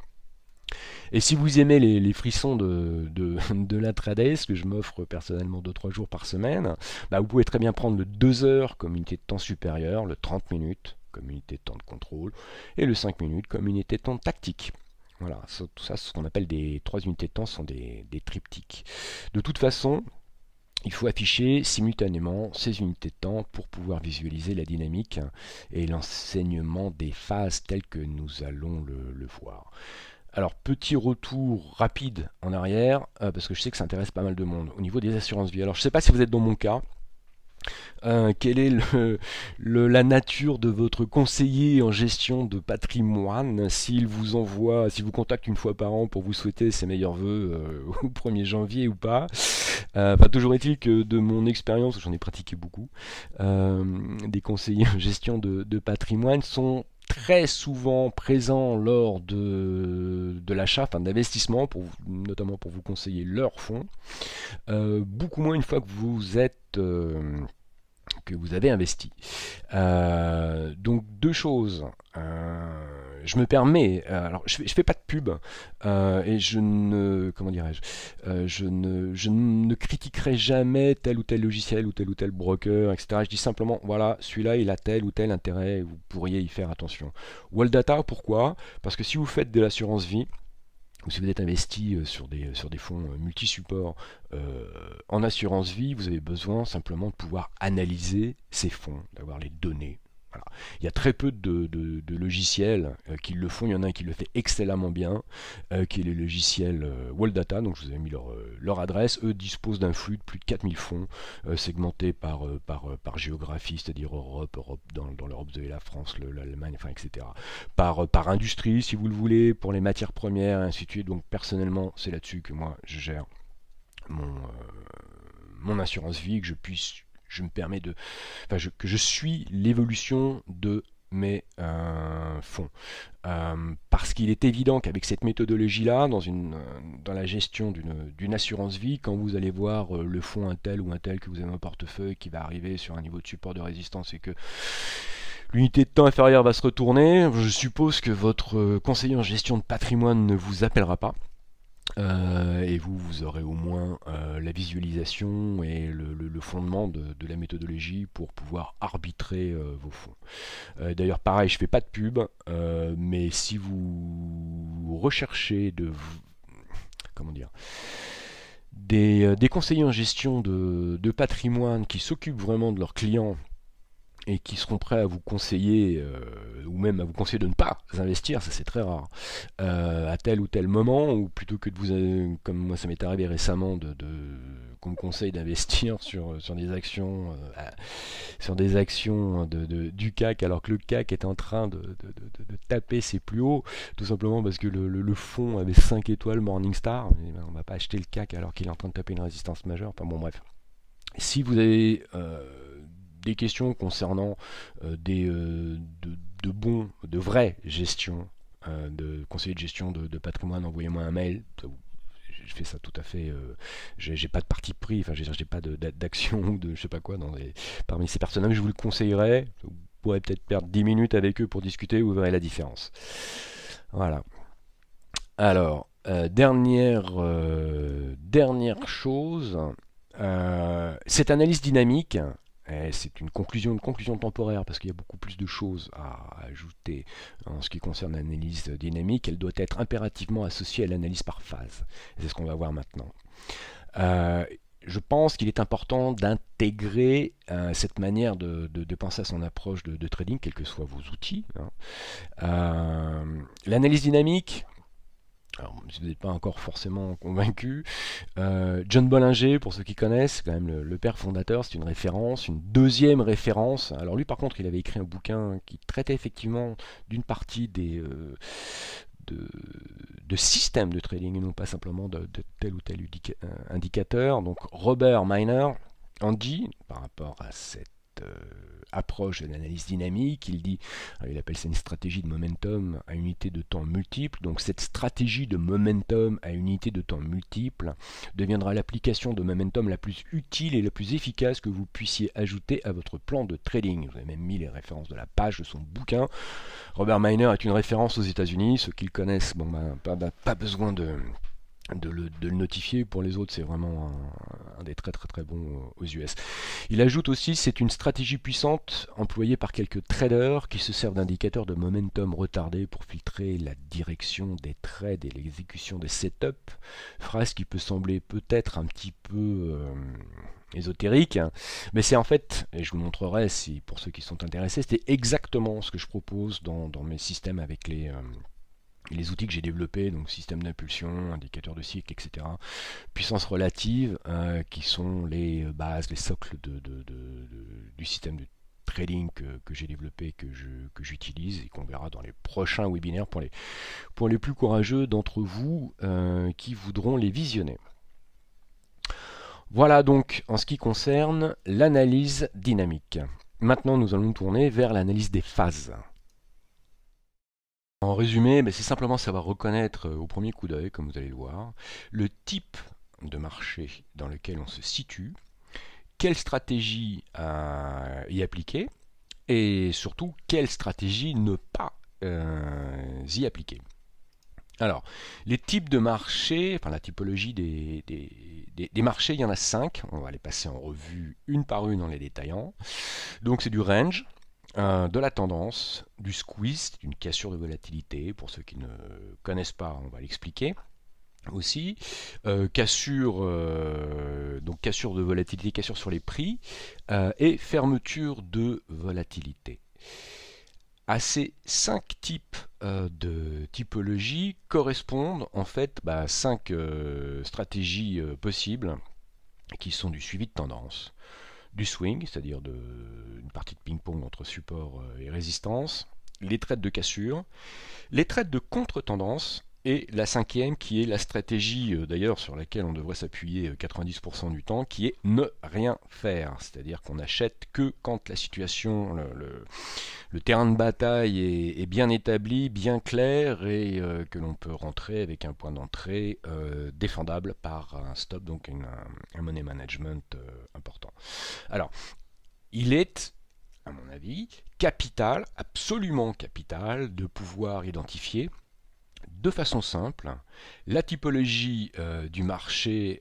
[SPEAKER 1] Et si vous aimez les frissons de l'intraday, ce que je m'offre personnellement 2-3 jours par semaine, bah vous pouvez très bien prendre le 2 heures comme unité de temps supérieure, le 30 minutes comme unité de temps de contrôle, et le 5 minutes comme unité de temps tactique. Voilà, tout ça, ce qu'on appelle des 3 unités de temps, sont des triptyques. De toute façon, il faut afficher simultanément ces unités de temps pour pouvoir visualiser la dynamique et l'enseignement des phases telles que nous allons le voir. Alors, petit retour rapide en arrière, parce que je sais que ça intéresse pas mal de monde, au niveau des assurances vie. Alors, je ne sais pas si vous êtes dans mon cas, quelle est la nature de votre conseiller en gestion de patrimoine, s'il vous contacte une fois par an pour vous souhaiter ses meilleurs vœux au 1er janvier ou pas. Toujours est-il que de mon expérience, j'en ai pratiqué beaucoup, des conseillers en gestion de patrimoine sont très souvent présents lors de l'achat, d'investissement, notamment pour vous conseiller leurs fonds. Beaucoup moins une fois que vous avez investi. Donc deux choses. Je me permets, alors je fais pas de pub, et je ne critiquerai jamais tel ou tel logiciel ou tel broker, etc. Je dis simplement, voilà, celui-là il a tel ou tel intérêt, vous pourriez y faire attention. Wall-Data, pourquoi? Parce que si vous faites de l'assurance vie, ou si vous êtes investi sur des fonds multi-supports en assurance vie, vous avez besoin simplement de pouvoir analyser ces fonds, d'avoir les données. Voilà. Il y a très peu de logiciels qui le font. Il y en a un qui le fait excellemment bien, qui est le logiciel Wall-Data. Donc je vous ai mis leur adresse. Eux disposent d'un flux de plus de 4000 fonds segmentés par géographie, c'est-à-dire Europe, dans l'Europe vous avez la France, l'Allemagne, enfin, etc. Par industrie, si vous le voulez, pour les matières premières, et ainsi de suite. Donc personnellement, c'est là-dessus que moi je gère mon assurance vie, que je me permets que je suis l'évolution de mes fonds. Parce qu'il est évident qu'avec cette méthodologie-là, dans la gestion d'une assurance vie, quand vous allez voir le fonds un tel ou un tel que vous avez en portefeuille qui va arriver sur un niveau de support de résistance et que l'unité de temps inférieure va se retourner, je suppose que votre conseiller en gestion de patrimoine ne vous appellera pas. Et vous aurez au moins la visualisation et le fondement de la méthodologie pour pouvoir arbitrer vos fonds. D'ailleurs, pareil, je ne fais pas de pub, mais si vous recherchez comment dire, des conseillers en gestion de patrimoine qui s'occupent vraiment de leurs clients et qui seront prêts à vous conseiller, ou même à vous conseiller de ne pas investir, ça c'est très rare, à tel ou tel moment, ou plutôt que de vous, comme moi ça m'est arrivé récemment, qu'on me conseille d'investir sur des actions, du CAC, alors que le CAC est en train de taper ses plus hauts, tout simplement parce que le fonds avait 5 étoiles Morningstar, et ben, on ne va pas acheter le CAC alors qu'il est en train de taper une résistance majeure, enfin bon bref. Si vous avez des questions concernant de vraies gestions, de conseillers de gestion de patrimoine, envoyez-moi un mail. Je fais ça tout à fait. J'ai pas de parti pris, enfin, j'ai pas d'action ou de je sais pas quoi parmi ces personnes-là, mais je vous le conseillerais. Vous pourrez peut-être perdre 10 minutes avec eux pour discuter, vous verrez la différence. Voilà. Alors, dernière chose, cette analyse dynamique, c'est une conclusion temporaire parce qu'il y a beaucoup plus de choses à ajouter en ce qui concerne l'analyse dynamique. Elle doit être impérativement associée à l'analyse par phase. C'est ce qu'on va voir maintenant. Euh, je pense qu'il est important d'intégrer cette manière de penser à son approche de trading, quels que soient vos outils, hein. L'analyse dynamique, alors, si vous n'êtes pas encore forcément convaincu, John Bollinger, pour ceux qui connaissent, c'est quand même le père fondateur, c'est une référence, une deuxième référence. Alors lui, par contre, il avait écrit un bouquin qui traitait effectivement d'une partie de, de systèmes de trading et non pas simplement de tel ou tel indicateur. Donc Robert Miner en dit, par rapport à cette euh, approche de l'analyse dynamique, il appelle ça une stratégie de momentum à unité de temps multiple. Donc cette stratégie de momentum à unité de temps multiple deviendra l'application de momentum la plus utile et la plus efficace que vous puissiez ajouter à votre plan de trading. Vous avez même mis les références de la page de son bouquin. Robert Miner est une référence aux États-Unis. Ceux qui le connaissent, bon, pas besoin de le notifier. Pour les autres, c'est vraiment un des très très très bons aux US. Il ajoute aussi, c'est une stratégie puissante employée par quelques traders qui se servent d'indicateurs de momentum retardé pour filtrer la direction des trades et l'exécution des setups. Phrase qui peut sembler peut-être un petit peu ésotérique, hein, mais c'est en fait, et je vous montrerai si pour ceux qui sont intéressés, c'est exactement ce que je propose dans mes systèmes avec les outils que j'ai développés, donc système d'impulsion, indicateur de cycle, etc. Puissance relative, qui sont les bases, les socles du système de trading que j'ai développé, que j'utilise et qu'on verra dans les prochains webinaires pour les plus courageux d'entre vous qui voudront les visionner. Voilà donc en ce qui concerne l'analyse dynamique. Maintenant, nous allons nous tourner vers l'analyse des phases. En résumé, c'est simplement savoir reconnaître au premier coup d'œil, comme vous allez le voir, le type de marché dans lequel on se situe, quelle stratégie y appliquer, et surtout quelle stratégie ne pas y appliquer. Alors, les types de marchés, enfin la typologie des marchés, il y en a 5. On va les passer en revue une par une en les détaillant. Donc c'est du range, de la tendance, du squeeze, c'est une cassure de volatilité. Pour ceux qui ne connaissent pas, on va l'expliquer aussi. Donc cassure de volatilité, cassure sur les prix, et fermeture de volatilité. À ces 5 types de typologies correspondent en fait 5 stratégies possibles qui sont du suivi de tendance, du swing, c'est-à-dire une partie de ping-pong entre support et résistance, les trades de cassure, les trades de contre-tendance, et la cinquième qui est la stratégie d'ailleurs sur laquelle on devrait s'appuyer 90% du temps, qui est ne rien faire, c'est-à-dire qu'on n'achète que quand la situation, le terrain de bataille est bien établi, bien clair et que l'on peut rentrer avec un point d'entrée défendable par un stop, donc un money management important. Alors, il est, à mon avis, capital, absolument capital, de pouvoir identifier de façon simple la typologie du marché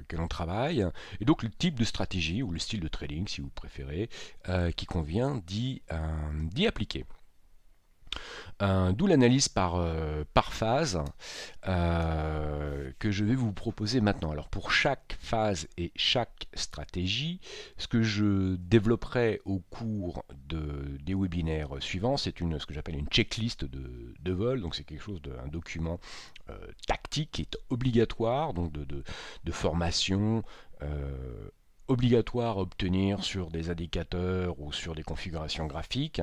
[SPEAKER 1] que l'on travaille et donc le type de stratégie ou le style de trading si vous préférez qui convient d'y appliquer. D'où l'analyse par phase que je vais vous proposer maintenant. Alors pour chaque phase et chaque stratégie, ce que je développerai au cours des webinaires suivants, c'est ce que j'appelle une checklist de vol. Donc c'est quelque chose un document tactique qui est obligatoire, donc de formation. Obligatoire à obtenir sur des indicateurs ou sur des configurations graphiques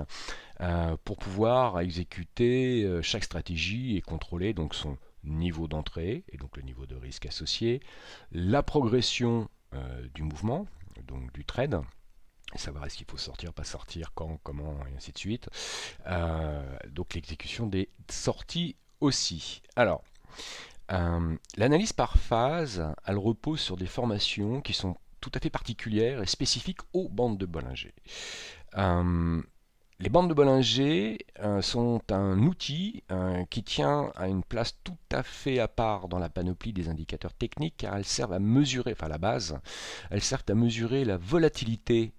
[SPEAKER 1] pour pouvoir exécuter chaque stratégie et contrôler donc son niveau d'entrée et donc le niveau de risque associé, la progression du mouvement, donc du trade, savoir est-ce qu'il faut sortir, pas sortir, quand, comment, et ainsi de suite. Donc l'exécution des sorties aussi. Alors, l'analyse par phase, elle repose sur des formations qui sont tout à fait particulières et spécifiques aux bandes de Bollinger. Les bandes de Bollinger sont un outil qui tient à une place tout à fait à part dans la panoplie des indicateurs techniques car elles servent à mesurer, enfin à la base, elles servent à mesurer la volatilité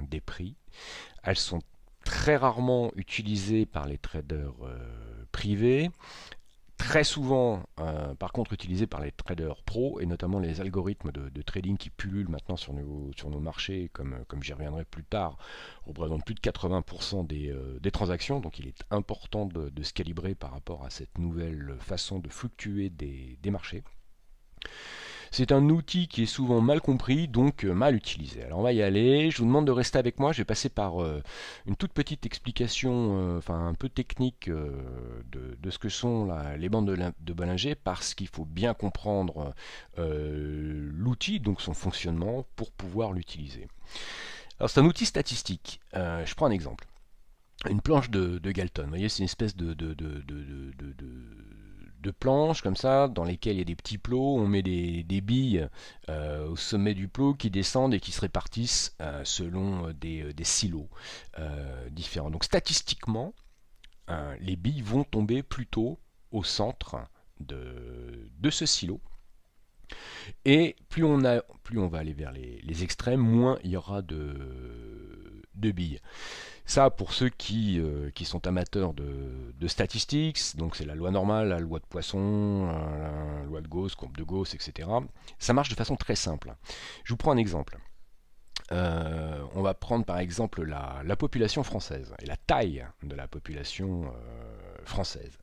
[SPEAKER 1] des prix. Elles sont très rarement utilisées par les traders privés, très souvent par contre utilisées par les traders pros et notamment les algorithmes de trading qui pullulent maintenant sur nos marchés, comme j'y reviendrai plus tard, représentent plus de 80% des transactions, donc il est important de se calibrer par rapport à cette nouvelle façon de fluctuer des marchés. C'est un outil qui est souvent mal compris, donc mal utilisé. Alors on va y aller, je vous demande de rester avec moi, je vais passer par une toute petite explication, enfin un peu technique de ce que sont les bandes de Bollinger, parce qu'il faut bien comprendre l'outil, donc son fonctionnement, pour pouvoir l'utiliser. Alors c'est un outil statistique, je prends un exemple. Une planche de Galton, vous voyez, c'est une espèce de planches comme ça, dans lesquelles il y a des petits plots, on met des billes au sommet du plot qui descendent et qui se répartissent selon des silos différents. Donc statistiquement, les billes vont tomber plutôt au centre de ce silo. Et plus on va aller vers les extrêmes, moins il y aura de billes. Ça, pour ceux qui sont amateurs de statistiques, donc c'est la loi normale, la loi de Poisson, la loi de Gauss, courbe de Gauss, etc. Ça marche de façon très simple. Je vous prends un exemple. On va prendre par exemple la population française et la taille de la population française.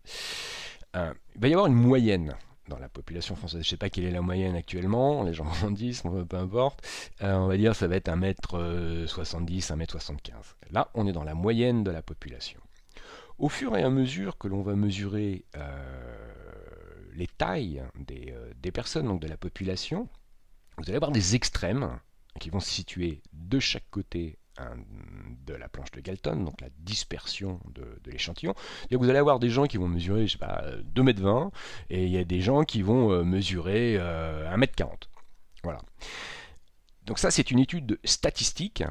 [SPEAKER 1] Il va y avoir une moyenne dans la population française. Je ne sais pas quelle est la moyenne actuellement, les gens grandissent, peu importe. On va dire que ça va être 1m70, 1m75. Là, on est dans la moyenne de la population. Au fur et à mesure que l'on va mesurer les tailles des personnes, donc de la population, vous allez avoir des extrêmes qui vont se situer de chaque côté de la planche de Galton, donc la dispersion de l'échantillon. Vous allez avoir des gens qui vont mesurer, je sais pas, 2,20 m, et il y a des gens qui vont mesurer 1,40 m. Voilà. Donc ça, c'est une étude statistique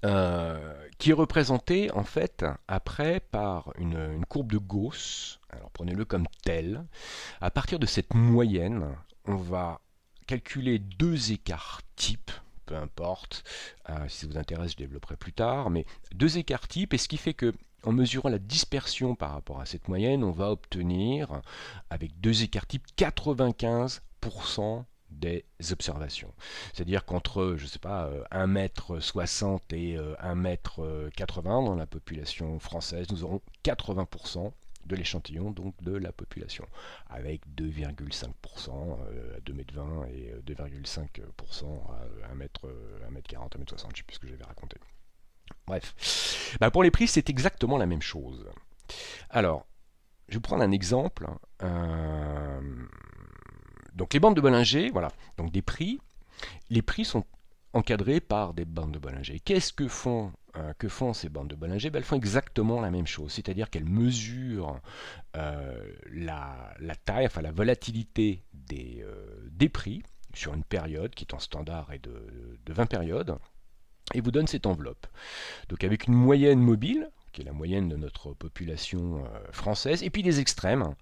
[SPEAKER 1] qui est représentée en fait après par une courbe de Gauss. Alors prenez-le comme tel. À partir de cette moyenne, on va calculer deux écarts types, peu importe, si ça vous intéresse je développerai plus tard, mais deux écarts types, et ce qui fait que en mesurant la dispersion par rapport à cette moyenne, on va obtenir, avec deux écarts types, 95% des observations. C'est-à-dire qu'entre, je sais pas, 1,60 m et 1,80 m dans la population française, nous aurons 80% de l'échantillon, donc de la population, avec 2,5% à 2,20 m et 2,5% à 1,40 m, 1,40 m, 1,60 m, je ne sais plus ce que j'avais raconté. Bref, pour les prix, c'est exactement la même chose. Alors, je vais vous prendre un exemple. Donc les bandes de Bollinger, voilà, donc des prix. Les prix sont encadrées par des bandes de Bollinger. Qu'est-ce que font ces bandes de Bollinger? Elles font exactement la même chose, c'est-à-dire qu'elles mesurent la taille, enfin la volatilité des prix sur une période qui est en standard et de 20 périodes, et vous donnent cette enveloppe. Donc avec une moyenne mobile, qui est la moyenne de notre population française, et puis des extrêmes,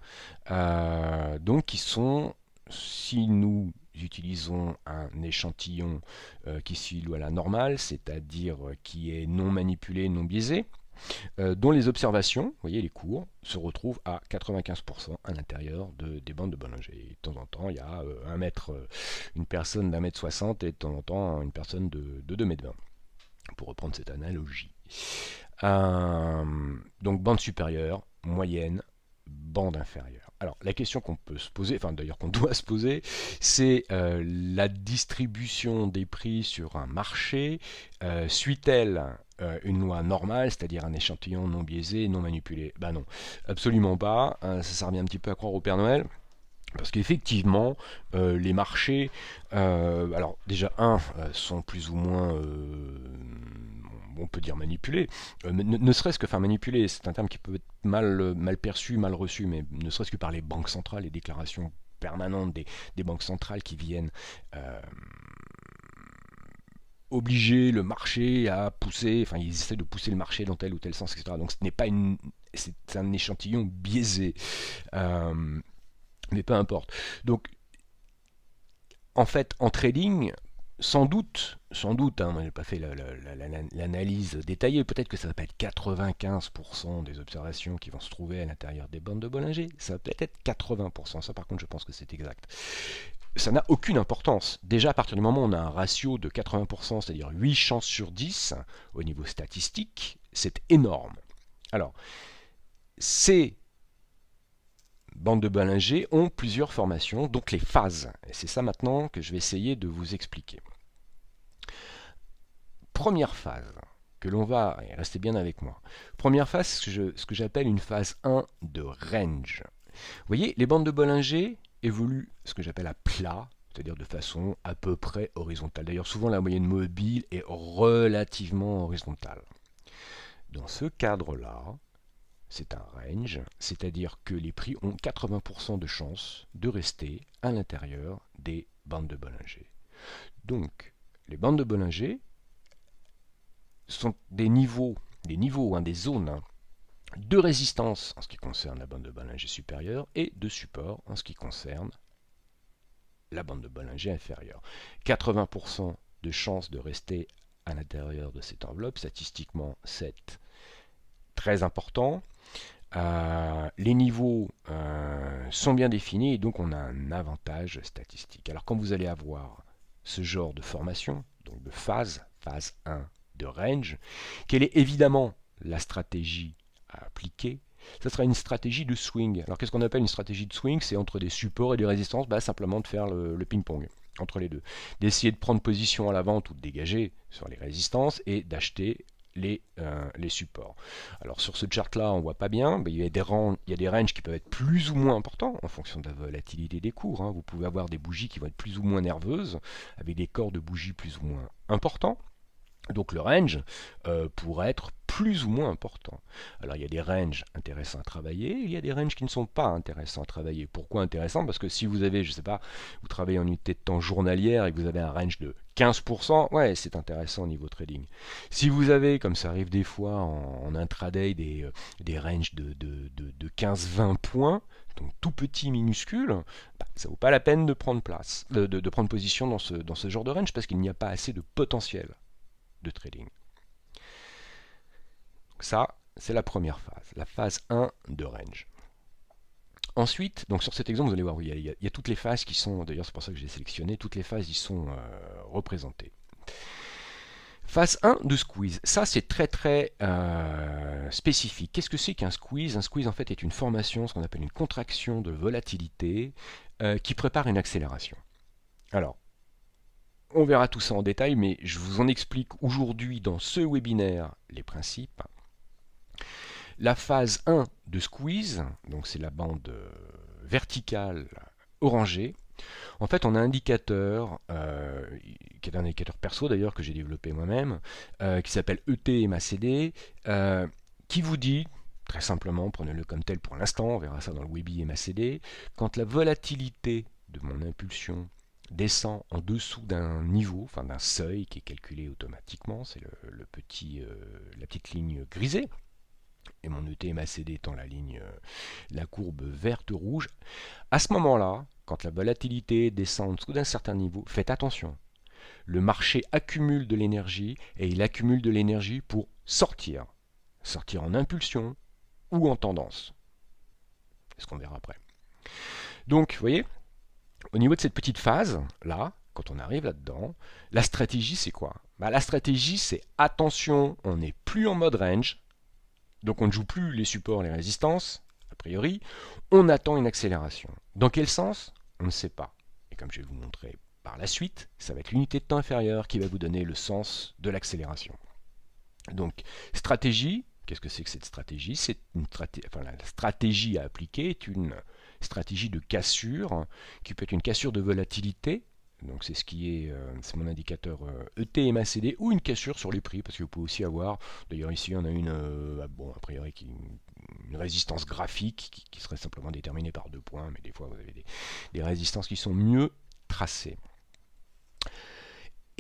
[SPEAKER 1] donc qui sont, si nous utilisons un échantillon qui suit la normale, c'est-à-dire qui est non manipulé, non biaisé, dont les observations, vous voyez les cours, se retrouvent à 95% à l'intérieur des bandes de Bollinger. Et de temps en temps, il y a une personne d'1,60 m et de temps en temps une personne de 2,20 m, pour reprendre cette analogie. Donc bande supérieure, moyenne, bande inférieure. Alors la question qu'on peut se poser, enfin d'ailleurs qu'on doit se poser, c'est la distribution des prix sur un marché suit-elle une loi normale, c'est-à-dire un échantillon non biaisé, non manipulé? Ben non, absolument pas. Ça revient un petit peu à croire au Père Noël. Parce qu'effectivement, les marchés, alors déjà, sont plus ou moins, on peut dire manipulés, ne serait-ce que, enfin manipuler, c'est un terme qui peut être mal perçu, mal reçu, mais ne serait-ce que par les banques centrales, les déclarations permanentes des banques centrales qui viennent obliger le marché à pousser, enfin ils essaient de pousser le marché dans tel ou tel sens, etc. Donc ce n'est pas c'est un échantillon biaisé, euh, mais peu importe. Donc en fait, en trading, sans doute, hein, moi j'ai pas fait l'analyse détaillée, peut-être que ça va pas être 95% des observations qui vont se trouver à l'intérieur des bandes de Bollinger, ça va peut-être être 80%, ça par contre je pense que c'est exact. Ça n'a aucune importance. Déjà à partir du moment où on a un ratio de 80%, c'est-à-dire 8 chances sur 10, au niveau statistique, c'est énorme. Alors, ces bandes de Bollinger ont plusieurs formations, donc les phases. Et c'est ça maintenant que je vais essayer de vous expliquer. Première phase que l'on va, et restez bien avec moi, première phase, ce que j'appelle une phase 1 de range. Vous voyez, les bandes de Bollinger évoluent ce que j'appelle à plat, c'est-à-dire de façon à peu près horizontale. D'ailleurs, souvent la moyenne mobile est relativement horizontale. Dans ce cadre-là, c'est un range, c'est-à-dire que les prix ont 80% de chances de rester à l'intérieur des bandes de Bollinger. Donc, les bandes de Bollinger sont des zones de résistance en ce qui concerne la bande de Bollinger supérieure et de support en ce qui concerne la bande de Bollinger inférieure. 80% de chances de rester à l'intérieur de cette enveloppe, statistiquement c'est très important. Les niveaux sont bien définis et donc on a un avantage statistique. Alors quand vous allez avoir ce genre de formation, donc de phase 1 de range, quelle est évidemment la stratégie à appliquer? Ça sera une stratégie de swing. Alors qu'est-ce qu'on appelle une stratégie de swing? C'est entre des supports et des résistances, simplement de faire le ping-pong entre les deux. D'essayer de prendre position à la vente ou de dégager sur les résistances et d'acheter les supports. Alors sur ce chart-là, on ne voit pas bien, mais il y a des ranges qui peuvent être plus ou moins importants en fonction de la volatilité des cours. Vous pouvez avoir des bougies qui vont être plus ou moins nerveuses, avec des corps de bougies plus ou moins importants. Donc le range pourrait être plus ou moins important. Alors il y a des ranges intéressants à travailler, il y a des ranges qui ne sont pas intéressants à travailler. Pourquoi intéressant? Parce que si vous avez, je sais pas, vous travaillez en unité de temps journalière et que vous avez un range de 15%, ouais, c'est intéressant au niveau trading. Si vous avez, comme ça arrive des fois en intraday, des ranges de 15-20 points, donc tout petit, minuscule, ça ne vaut pas la peine de prendre place, de prendre position dans ce genre de range parce qu'il n'y a pas assez de potentiel de trading. Donc ça, c'est la première phase, la phase 1 de range. Ensuite, donc sur cet exemple, vous allez voir, il y a toutes les phases qui sont, d'ailleurs c'est pour ça que j'ai sélectionné, toutes les phases y sont représentées. Phase 1 de squeeze, ça c'est très très spécifique. Qu'est-ce que c'est qu'un squeeze? Un squeeze en fait est une formation, ce qu'on appelle une contraction de volatilité qui prépare une accélération. Alors, on verra tout ça en détail, mais je vous en explique aujourd'hui dans ce webinaire les principes. La phase 1 de squeeze, donc c'est la bande verticale orangée. En fait, on a un indicateur, qui est un indicateur perso d'ailleurs que j'ai développé moi-même, qui s'appelle ET-MACD, qui vous dit, très simplement, prenez-le comme tel pour l'instant, on verra ça dans le Webi MACD, quand la volatilité de mon impulsion descend en dessous d'un niveau, enfin d'un seuil qui est calculé automatiquement, c'est la petite ligne grisée, et mon ET-MACD étant la courbe verte-rouge, à ce moment-là, quand la volatilité descend en dessous d'un certain niveau, faites attention. Le marché accumule de l'énergie et il accumule de l'énergie pour sortir. Sortir en impulsion ou en tendance. C'est ce qu'on verra après. Donc, vous voyez, au niveau de cette petite phase, là, quand on arrive là-dedans, la stratégie, c'est quoi? La stratégie, c'est attention, on n'est plus en mode range, donc on ne joue plus les supports, les résistances, a priori, on attend une accélération. Dans quel sens? On ne sait pas. Et comme je vais vous montrer par la suite, ça va être l'unité de temps inférieure qui va vous donner le sens de l'accélération. Donc, stratégie, qu'est-ce que c'est que cette stratégie? La stratégie à appliquer est une stratégie de cassure, qui peut être une cassure de volatilité, donc c'est c'est mon indicateur ET-MACD, ou une cassure sur les prix, parce que vous pouvez aussi avoir, d'ailleurs ici on a a priori une résistance graphique qui serait simplement déterminée par 2 points, mais des fois vous avez des résistances qui sont mieux tracées.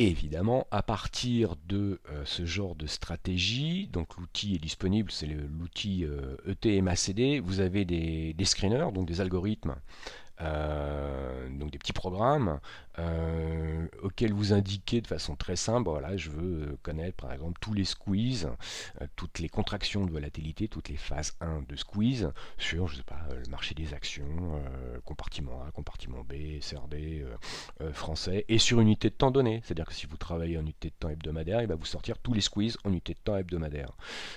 [SPEAKER 1] Et évidemment, à partir de ce genre de stratégie, donc l'outil est disponible, c'est l'outil ETMACD, vous avez des screeners, donc des algorithmes, donc des petits programmes auxquels vous indiquez de façon très simple, voilà, je veux connaître par exemple tous les squeezes, toutes les contractions de volatilité, toutes les phases 1 de squeeze sur, je sais pas, le marché des actions, compartiment A, compartiment B, CRD, français, et sur une unité de temps donnée. C'est-à-dire que si vous travaillez en unité de temps hebdomadaire, il va vous sortir tous les squeezes en unité de temps hebdomadaire.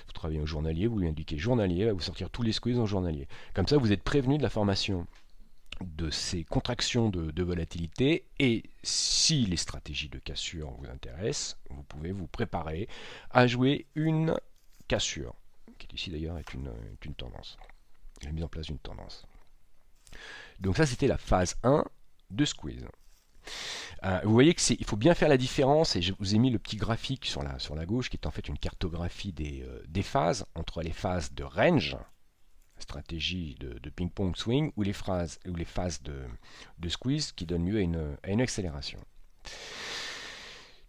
[SPEAKER 1] Vous travaillez en journalier, vous lui indiquez journalier, il va vous sortir tous les squeezes en journalier. Comme ça, vous êtes prévenu de la formation de ces contractions de volatilité, et si les stratégies de cassure vous intéressent, vous pouvez vous préparer à jouer une cassure, qui ici d'ailleurs est une tendance, la mise en place d'une tendance. Donc ça c'était la phase 1 de squeeze. Vous voyez qu'il faut bien faire la différence, et je vous ai mis le petit graphique sur la gauche qui est en fait une cartographie des phases, entre les phases de range, stratégie de ping-pong swing, ou les phases de squeeze qui donnent lieu à une accélération.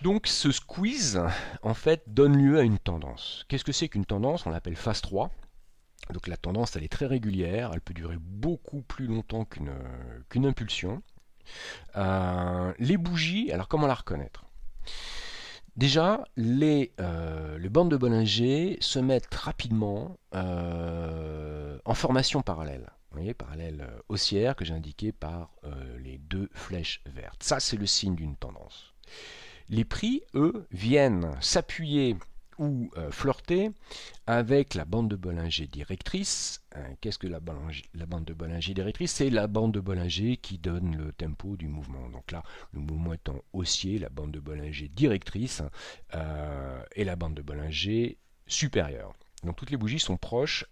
[SPEAKER 1] Donc ce squeeze en fait donne lieu à une tendance. Qu'est-ce que c'est qu'une tendance? On l'appelle phase 3. Donc la tendance elle est très régulière, elle peut durer beaucoup plus longtemps qu'une impulsion. Les bougies, alors comment la reconnaître? Déjà, les bandes de Bollinger se mettent rapidement en formation parallèle. Vous voyez, parallèle haussière que j'ai indiqué par les deux flèches vertes. Ça, c'est le signe d'une tendance. Les prix, eux, viennent s'appuyer ou flirter avec la bande de Bollinger directrice. Qu'est-ce que la bande de Bollinger directrice? C'est la bande de Bollinger qui donne le tempo du mouvement. Donc là, le mouvement étant haussier, la bande de Bollinger directrice et la bande de Bollinger supérieure. Donc toutes les bougies sont proches.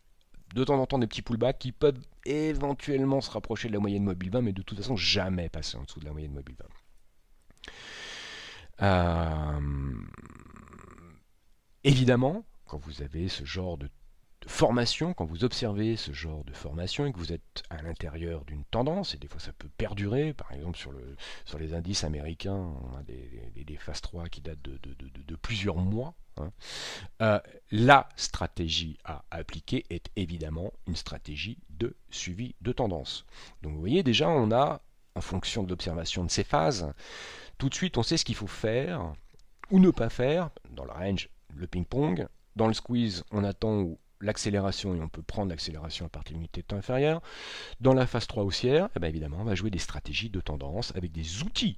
[SPEAKER 1] De temps en temps des petits pullbacks qui peuvent éventuellement se rapprocher de la moyenne mobile 20, mais de toute façon jamais passer en dessous de la moyenne mobile 20. Évidemment, quand vous avez ce genre de formation, quand vous observez ce genre de formation et que vous êtes à l'intérieur d'une tendance, et des fois ça peut perdurer, par exemple sur les indices américains, on a des phases 3 qui datent de plusieurs mois, la stratégie à appliquer est évidemment une stratégie de suivi de tendance. Donc vous voyez déjà on a, en fonction de l'observation de ces phases, tout de suite on sait ce qu'il faut faire ou ne pas faire. Dans le range, le ping-pong. Dans le squeeze, on attend l'accélération et on peut prendre l'accélération à partir d'une unité de temps inférieure. Dans la phase 3 haussière, eh bien évidemment, on va jouer des stratégies de tendance avec des outils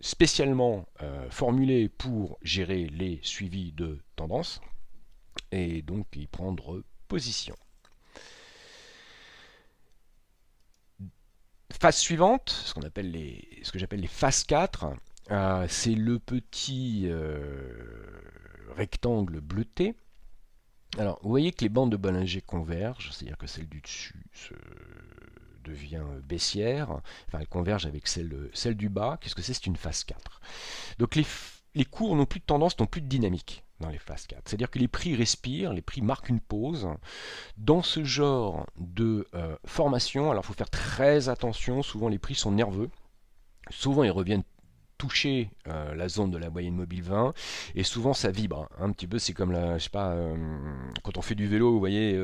[SPEAKER 1] spécialement formulés pour gérer les suivis de tendance et donc y prendre position. Phase suivante, ce que j'appelle les phases 4, c'est le petit rectangle bleuté. Alors, vous voyez que les bandes de Bollinger convergent, c'est-à-dire que celle du dessus devient baissière, enfin elle converge avec celle du bas. Qu'est-ce que c'est? C'est une phase 4. Donc les cours n'ont plus de tendance, n'ont plus de dynamique dans les phases 4. C'est-à-dire que les prix respirent, les prix marquent une pause. Dans ce genre de formation, alors il faut faire très attention, souvent les prix sont nerveux, souvent ils reviennent toucher la zone de la moyenne mobile 20 et souvent ça vibre un petit peu. C'est comme je sais pas, quand on fait du vélo, vous voyez,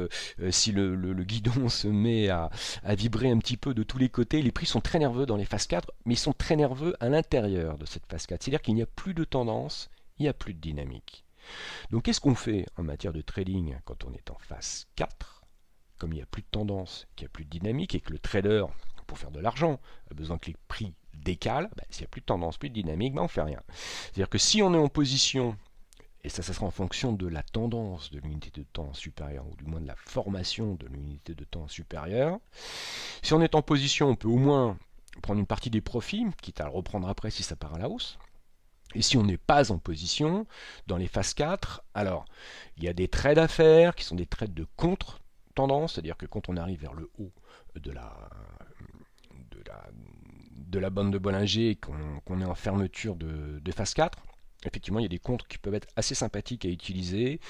[SPEAKER 1] si le guidon se met à vibrer un petit peu de tous les côtés. Les prix sont très nerveux dans les phases 4, mais ils sont très nerveux à l'intérieur de cette phase 4, c'est à dire qu'il n'y a plus de tendance, il n'y a plus de dynamique. Donc qu'est-ce qu'on fait en matière de trading quand on est en phase 4? Comme il n'y a plus de tendance, qu'il n'y a plus de dynamique et que le trader, pour faire de l'argent, a besoin que les prix décalent, s'il n'y a plus de tendance, plus de dynamique, on ne fait rien. C'est-à-dire que si on est en position, et ça sera en fonction de la tendance de l'unité de temps supérieure, ou du moins de la formation de l'unité de temps supérieure, si on est en position, on peut au moins prendre une partie des profits, quitte à le reprendre après si ça part à la hausse. Et si on n'est pas en position, dans les phases 4, alors il y a des trades à faire qui sont des trades de contre-tendance, c'est-à-dire que quand on arrive vers le haut de la bande de Bollinger et qu'on est en fermeture de phase 4, effectivement il y a des contres qui peuvent être assez sympathiques à utiliser,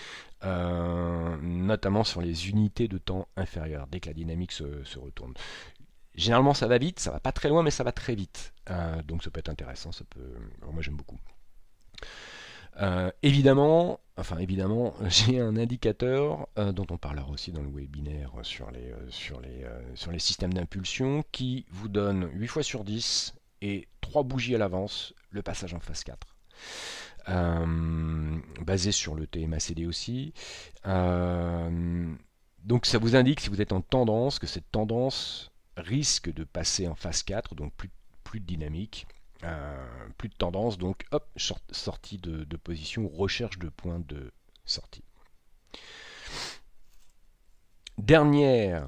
[SPEAKER 1] notamment sur les unités de temps inférieures, dès que la dynamique se retourne. Généralement ça va vite, ça va pas très loin mais ça va très vite. Donc ça peut être intéressant, alors moi j'aime beaucoup. Évidemment, j'ai un indicateur dont on parlera aussi dans le webinaire sur les systèmes d'impulsion qui vous donne 8 fois sur 10 et 3 bougies à l'avance le passage en phase 4. Basé sur le TMACD aussi. Donc ça vous indique si vous êtes en tendance que cette tendance risque de passer en phase 4, donc plus de dynamique. Plus de tendance, donc hop, sortie de position, recherche de points de sortie. Dernière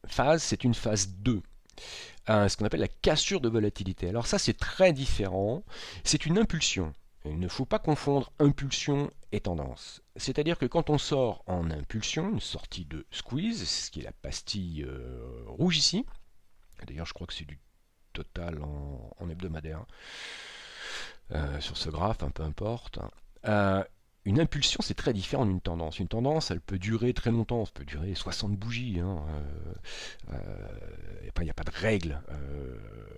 [SPEAKER 1] phase, c'est une phase 2, ce qu'on appelle la cassure de volatilité. Alors ça c'est très différent, c'est une impulsion. Il ne faut pas confondre impulsion et tendance. C'est-à-dire que quand on sort en impulsion, une sortie de squeeze, ce qui est la pastille rouge ici, d'ailleurs je crois que c'est du total en hebdomadaire sur ce graphe, peu importe. Une impulsion, c'est très différent d'une tendance. Une tendance, elle peut durer très longtemps, ça peut durer 60 bougies. Il n'y a pas de règle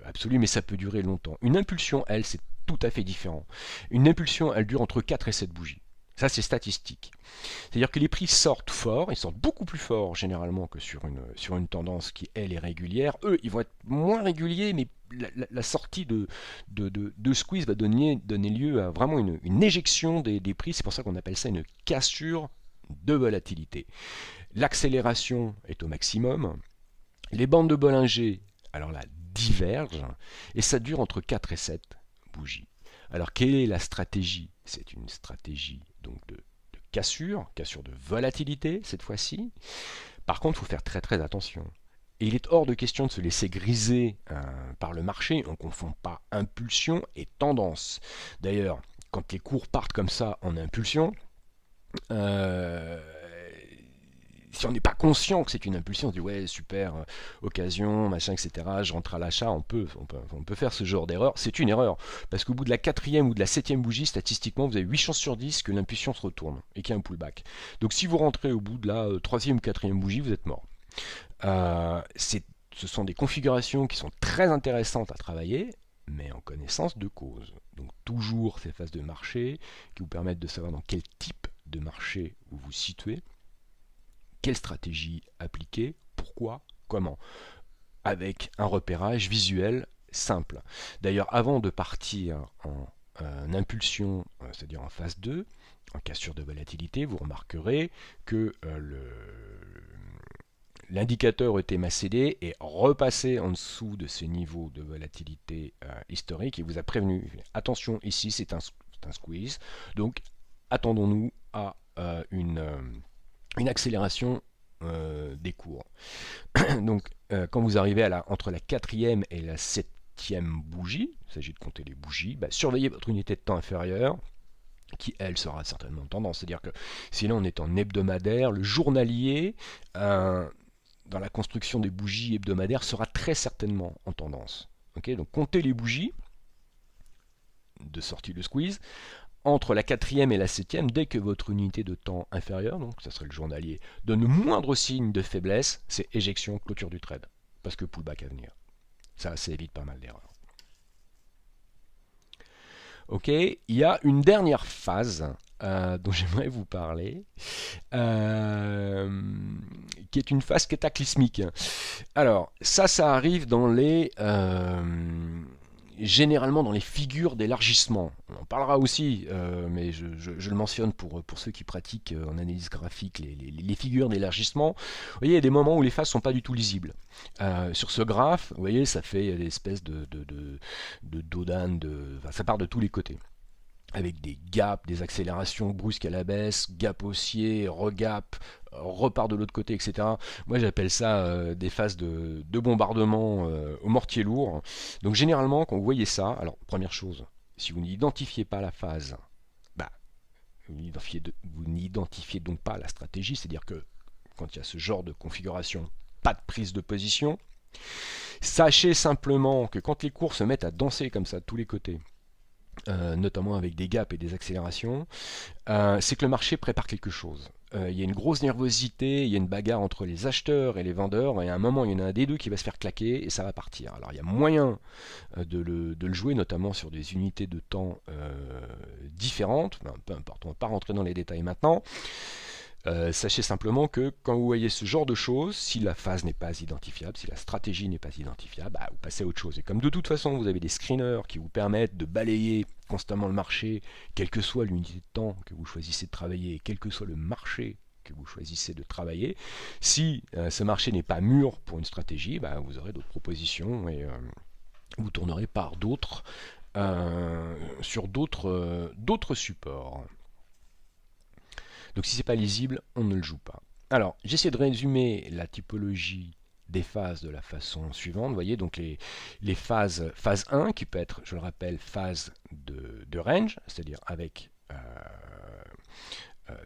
[SPEAKER 1] absolue, mais ça peut durer longtemps. Une impulsion, elle, c'est tout à fait différent. Une impulsion, elle dure entre 4 et 7 bougies. Ça, c'est statistique. C'est-à-dire que les prix sortent fort, ils sortent beaucoup plus fort généralement que sur une tendance qui, elle, est régulière. Eux, ils vont être moins réguliers, mais la sortie de squeeze va donner lieu à vraiment une éjection des prix. C'est pour ça qu'on appelle ça une cassure de volatilité. L'accélération est au maximum. Les bandes de Bollinger, alors là, divergent, et ça dure entre 4 et 7 bougies. Alors, quelle est la stratégie? C'est une stratégie donc de cassure de volatilité cette fois-ci. Par contre, il faut faire très très attention. Et il est hors de question de se laisser griser par le marché. On ne confond pas impulsion et tendance. D'ailleurs, quand les cours partent comme ça en impulsion, si on n'est pas conscient que c'est une impulsion, on se dit ouais super, occasion, machin, etc. Je rentre à l'achat, on peut faire ce genre d'erreur. C'est une erreur, parce qu'au bout de la 4e ou de la 7e bougie, statistiquement, vous avez 8 chances sur 10 que l'impulsion se retourne et qu'il y a un pullback. Donc si vous rentrez au bout de la 3e ou 4e bougie, vous êtes mort. Ce sont des configurations qui sont très intéressantes à travailler, mais en connaissance de cause. Donc toujours ces phases de marché qui vous permettent de savoir dans quel type de marché vous vous situez. Quelle stratégie appliquer, pourquoi, comment, avec un repérage visuel simple. D'ailleurs, avant de partir en impulsion, c'est-à-dire en phase 2, en cassure de volatilité, vous remarquerez que l'indicateur ETMACD est repassé en dessous de ces niveaux de volatilité historique et vous a prévenu. Attention, ici c'est un squeeze, donc attendons-nous à une accélération des cours. Donc quand vous arrivez entre la 4e et la 7e bougie, il s'agit de compter les bougies, surveillez votre unité de temps inférieure qui elle sera certainement en tendance. C'est-à-dire que si là on est en hebdomadaire, le journalier dans la construction des bougies hebdomadaires sera très certainement en tendance. Okay, donc comptez les bougies de sortie de squeeze entre la 4e et la 7e, dès que votre unité de temps inférieure, donc ça serait le journalier, donne le moindre signe de faiblesse, c'est éjection, clôture du trade. Parce que pullback à venir. Ça évite pas mal d'erreurs. Ok, il y a une dernière phase dont j'aimerais vous parler, qui est une phase cataclysmique. Alors, ça arrive généralement dans les figures d'élargissement. On en parlera aussi, mais je le mentionne pour ceux qui pratiquent en analyse graphique les figures d'élargissement. Vous voyez, il y a des moments où les phases ne sont pas du tout lisibles. Sur ce graphe, vous voyez, ça fait des espèces de dodan, ça part de tous les côtés. Avec des gaps, des accélérations brusques à la baisse, gap haussier, regap, repart de l'autre côté, etc. Moi j'appelle ça des phases de bombardement au mortier lourd. Donc généralement quand vous voyez ça, alors première chose, si vous n'identifiez pas la phase, vous n'identifiez donc pas la stratégie, c'est-à-dire que quand il y a ce genre de configuration, pas de prise de position. Sachez simplement que quand les cours se mettent à danser comme ça de tous les côtés, notamment avec des gaps et des accélérations, c'est que le marché prépare quelque chose. il y a une grosse nervosité, il y a une bagarre entre les acheteurs et les vendeurs, et à un moment, il y en a un des deux qui va se faire claquer, et ça va partir. Alors, il y a moyen de le jouer, notamment sur des unités de temps différentes, enfin, peu importe, on ne va pas rentrer dans les détails maintenant. Sachez simplement que quand vous voyez ce genre de choses, si la phase n'est pas identifiable, si la stratégie n'est pas identifiable, bah, vous passez à autre chose. Et comme de toute façon vous avez des screeners qui vous permettent de balayer constamment le marché, quelle que soit l'unité de temps que vous choisissez de travailler, quel que soit le marché que vous choisissez de travailler, si ce marché n'est pas mûr pour une stratégie, bah, vous aurez d'autres propositions et vous tournerez par d'autres sur d'autres supports. Donc si c'est pas lisible, on ne le joue pas. Alors, j'essaie de résumer la typologie des phases de la façon suivante. Vous voyez, donc les phases, phase 1, qui peut être, je le rappelle, phase de range, c'est-à-dire avec euh,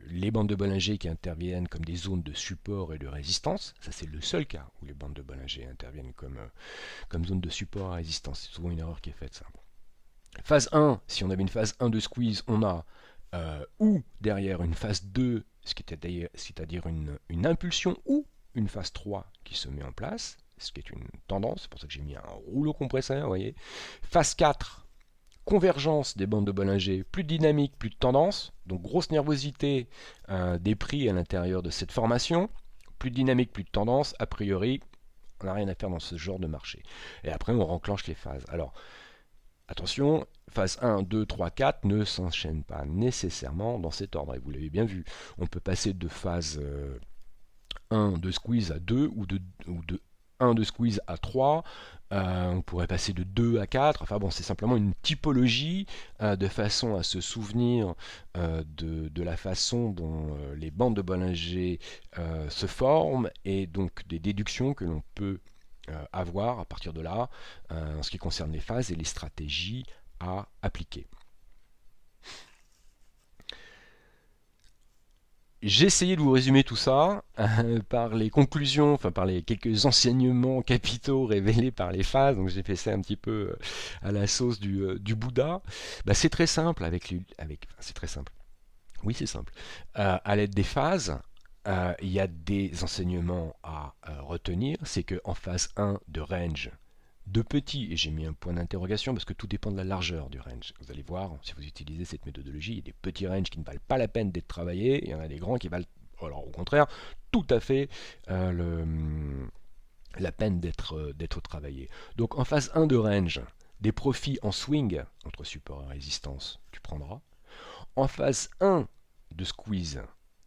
[SPEAKER 1] les bandes de Bollinger qui interviennent comme des zones de support et de résistance. Ça, c'est le seul cas où les bandes de Bollinger interviennent comme zone de support et résistance. C'est souvent une erreur qui est faite, ça. Phase 1, si on avait une phase 1 de squeeze, on a ou derrière une phase 2, c'est-à-dire une impulsion, ou une phase 3 qui se met en place, ce qui est une tendance, c'est pour ça que j'ai mis un rouleau compresseur, vous voyez. Phase 4, convergence des bandes de Bollinger, plus de dynamique, plus de tendance, donc grosse nervosité des prix à l'intérieur de cette formation, plus de dynamique, plus de tendance, a priori, on n'a rien à faire dans ce genre de marché. Et après, on renclenche les phases. Alors, attention, phase 1, 2, 3, 4 ne s'enchaînent pas nécessairement dans cet ordre. Et vous l'avez bien vu, on peut passer de phase 1 de squeeze à 2 ou de 1 de squeeze à 3. On pourrait passer de 2 à 4. Enfin bon, c'est simplement une typologie de façon à se souvenir de la façon dont les bandes de Bollinger se forment et donc des déductions que l'on peut avoir à partir de là en ce qui concerne les phases et les stratégies à appliquer. J'ai essayé de vous résumer tout ça par les conclusions, enfin par les quelques enseignements capitaux révélés par les phases. Donc j'ai fait ça un petit peu à la sauce du Bouddha. Bah, c'est très simple c'est très simple. Oui, c'est simple. À l'aide des phases, il y a des enseignements à retenir. C'est qu'en phase 1 de range, de petits, et j'ai mis un point d'interrogation parce que tout dépend de la largeur du range. Vous allez voir, si vous utilisez cette méthodologie, il y a des petits ranges qui ne valent pas la peine d'être travaillés, et il y en a des grands qui valent, alors au contraire, tout à fait la peine d'être travaillés. Donc en phase 1 de range, des profits en swing entre support et résistance, tu prendras. En phase 1 de squeeze,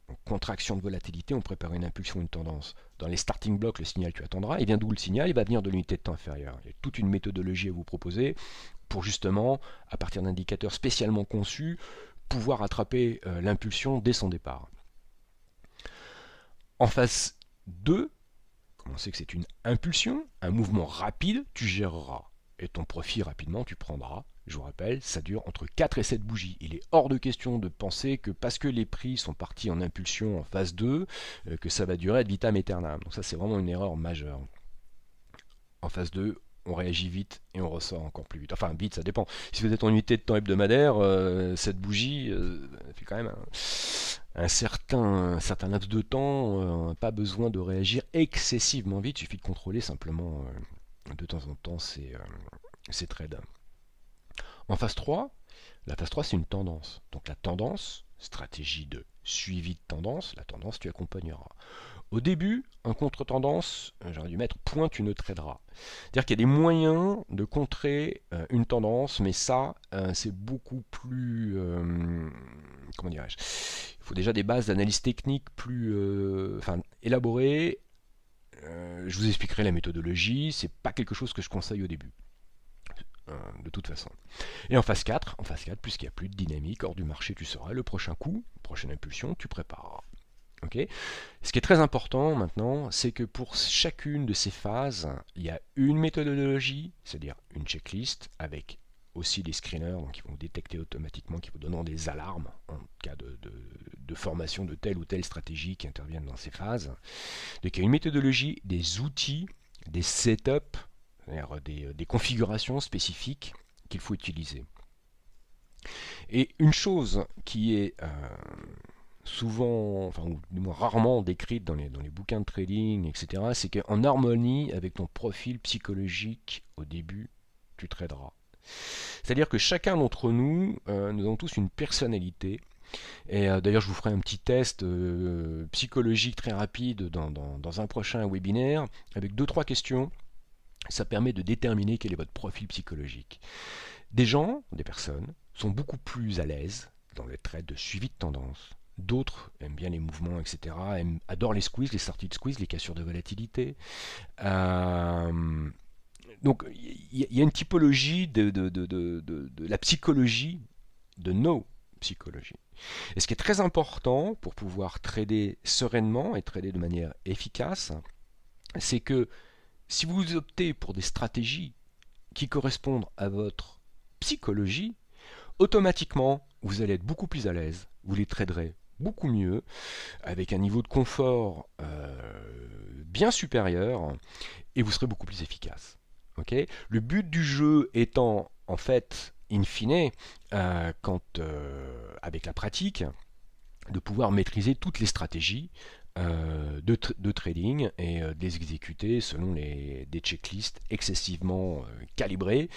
[SPEAKER 1] en contraction de volatilité, on prépare une impulsion, une tendance. Dans les starting blocks, le signal tu attendras. Il vient d'où le signal? Il va venir de l'unité de temps inférieure. Il y a toute une méthodologie à vous proposer pour justement, à partir d'indicateurs spécialement conçus, pouvoir attraper l'impulsion dès son départ. En phase 2, comme on sait que c'est une impulsion, un mouvement rapide, tu géreras. Et ton profit rapidement, tu prendras. Je vous rappelle, ça dure entre 4 et 7 bougies. Il est hors de question de penser que parce que les prix sont partis en impulsion en phase 2, que ça va durer ad vitam aeternam. Donc ça, c'est vraiment une erreur majeure. En phase 2, on réagit vite et on ressort encore plus vite. Enfin, vite, ça dépend. Si vous êtes en unité de temps hebdomadaire, cette bougie fait quand même un certain laps de temps. Pas besoin de réagir excessivement vite. Il suffit de contrôler simplement de temps en temps ces trades. En phase 3, la phase 3 c'est une tendance. Donc la tendance, stratégie de suivi de tendance, la tendance tu accompagneras. Au début, en contre-tendance, j'aurais dû mettre point tu ne traderas. C'est-à-dire qu'il y a des moyens de contrer une tendance, mais ça, c'est beaucoup plus... comment dirais-je? Il faut déjà des bases d'analyse technique plus élaborées. Je vous expliquerai la méthodologie, c'est pas quelque chose que je conseille au début. De toute façon. Et en phase 4, puisqu'il n'y a plus de dynamique, hors du marché, tu sauras le prochain coup, prochaine impulsion, tu prépareras. Okay. Ce qui est très important maintenant, c'est que pour chacune de ces phases, il y a une méthodologie, c'est-à-dire une checklist avec aussi des screeners donc qui vont détecter automatiquement, qui vous donneront des alarmes en cas de formation de telle ou telle stratégie qui interviennent dans ces phases. Donc il y a une méthodologie, des outils, des setups, c'est-à-dire des configurations spécifiques qu'il faut utiliser. Et une chose qui est souvent, enfin, ou du moins rarement décrite dans les bouquins de trading, etc., c'est qu'en harmonie avec ton profil psychologique au début, tu traderas. C'est-à-dire que chacun d'entre nous, nous avons tous une personnalité. Et d'ailleurs, je vous ferai un petit test psychologique très rapide dans un prochain webinaire avec deux trois questions. Ça permet de déterminer quel est votre profil psychologique. Des gens, des personnes, sont beaucoup plus à l'aise dans les traits de suivi de tendance. D'autres aiment bien les mouvements, etc. Adorent les squeezes, les sorties de squeeze, les cassures de volatilité. Donc il y a une typologie de la psychologie, de nos psychologies. Et ce qui est très important pour pouvoir trader sereinement et trader de manière efficace, c'est que si vous optez pour des stratégies qui correspondent à votre psychologie, automatiquement, vous allez être beaucoup plus à l'aise, vous les traderez beaucoup mieux, avec un niveau de confort bien supérieur, et vous serez beaucoup plus efficace. Okay, le but du jeu étant, en fait, in fine, avec la pratique, de pouvoir maîtriser toutes les stratégies de trading et de les exécuter selon des checklists excessivement calibrées.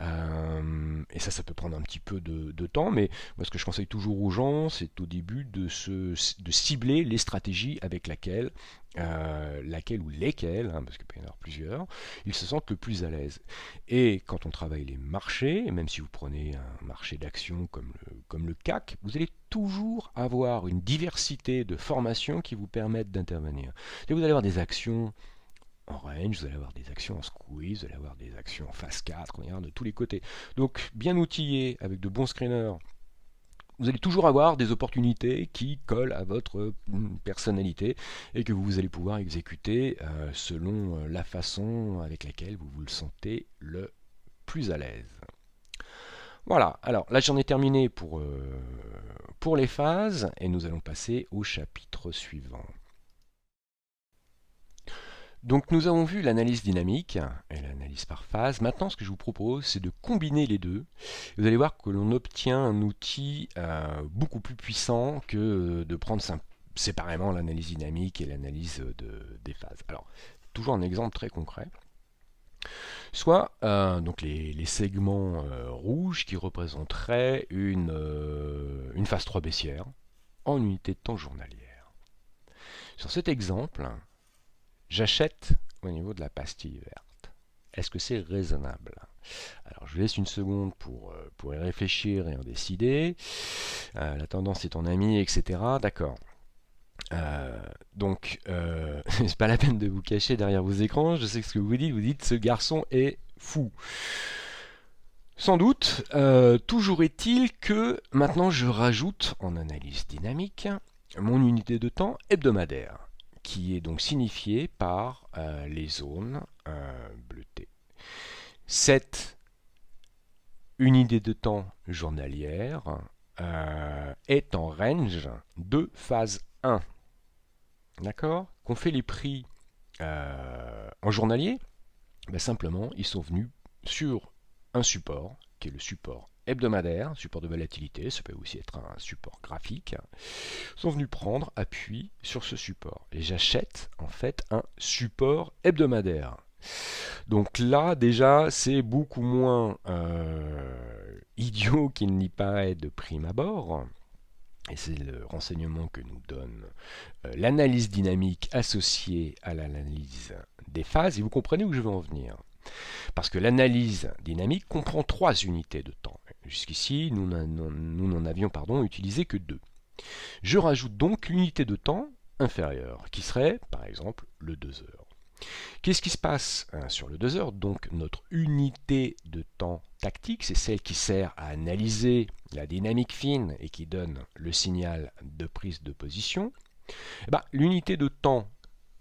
[SPEAKER 1] Et ça peut prendre un petit peu de temps, mais moi ce que je conseille toujours aux gens, c'est au début de cibler les stratégies avec laquelle ou lesquelles, hein, parce qu'il peut y en avoir plusieurs, ils se sentent le plus à l'aise. Et quand on travaille les marchés, et même si vous prenez un marché d'actions comme le CAC, vous allez toujours avoir une diversité de formations qui vous permettent d'intervenir. Et vous allez avoir des actions en range, vous allez avoir des actions en squeeze, vous allez avoir des actions en phase 4, de tous les côtés. Donc bien outillé avec de bons screeners, vous allez toujours avoir des opportunités qui collent à votre personnalité et que vous allez pouvoir exécuter selon la façon avec laquelle vous le sentez le plus à l'aise. Voilà, alors là j'en ai terminé pour les phases et nous allons passer au chapitre suivant. Donc nous avons vu l'analyse dynamique et l'analyse par phase. Maintenant, ce que je vous propose, c'est de combiner les deux. Vous allez voir que l'on obtient un outil beaucoup plus puissant que de prendre séparément l'analyse dynamique et l'analyse des phases. Alors, toujours un exemple très concret. Soit donc les segments rouges qui représenteraient une phase 3 baissière en unité de temps journalière. Sur cet exemple, j'achète au niveau de la pastille verte. Est-ce que c'est raisonnable? Alors je vous laisse une seconde pour y réfléchir et en décider. La tendance est ton ami, etc. D'accord. Donc, c'est pas la peine de vous cacher derrière vos écrans. Je sais ce que vous dites. Vous dites ce garçon est fou. Sans doute. Toujours est-il que maintenant je rajoute en analyse dynamique mon unité de temps hebdomadaire, qui est donc signifiée par les zones bleutées. Cette unité de temps journalière est en range de phase 1. D'accord? Qu'on fait les prix en journalier, ben simplement ils sont venus sur un support qui est le support hebdomadaire, support de volatilité, ça peut aussi être un support graphique, sont venus prendre appui sur ce support. Et j'achète en fait un support hebdomadaire. Donc là, déjà, c'est beaucoup moins idiot qu'il n'y paraît de prime abord. Et c'est le renseignement que nous donne l'analyse dynamique associée à l'analyse des phases. Et vous comprenez où je veux en venir. Parce que l'analyse dynamique comprend 3 unités de temps. Jusqu'ici, nous n'en avions utilisé que 2. Je rajoute donc l'unité de temps inférieure, qui serait, par exemple, le 2 heures. Qu'est-ce qui se passe sur le 2 heures? Donc notre unité de temps tactique, c'est celle qui sert à analyser la dynamique fine et qui donne le signal de prise de position. L'unité de temps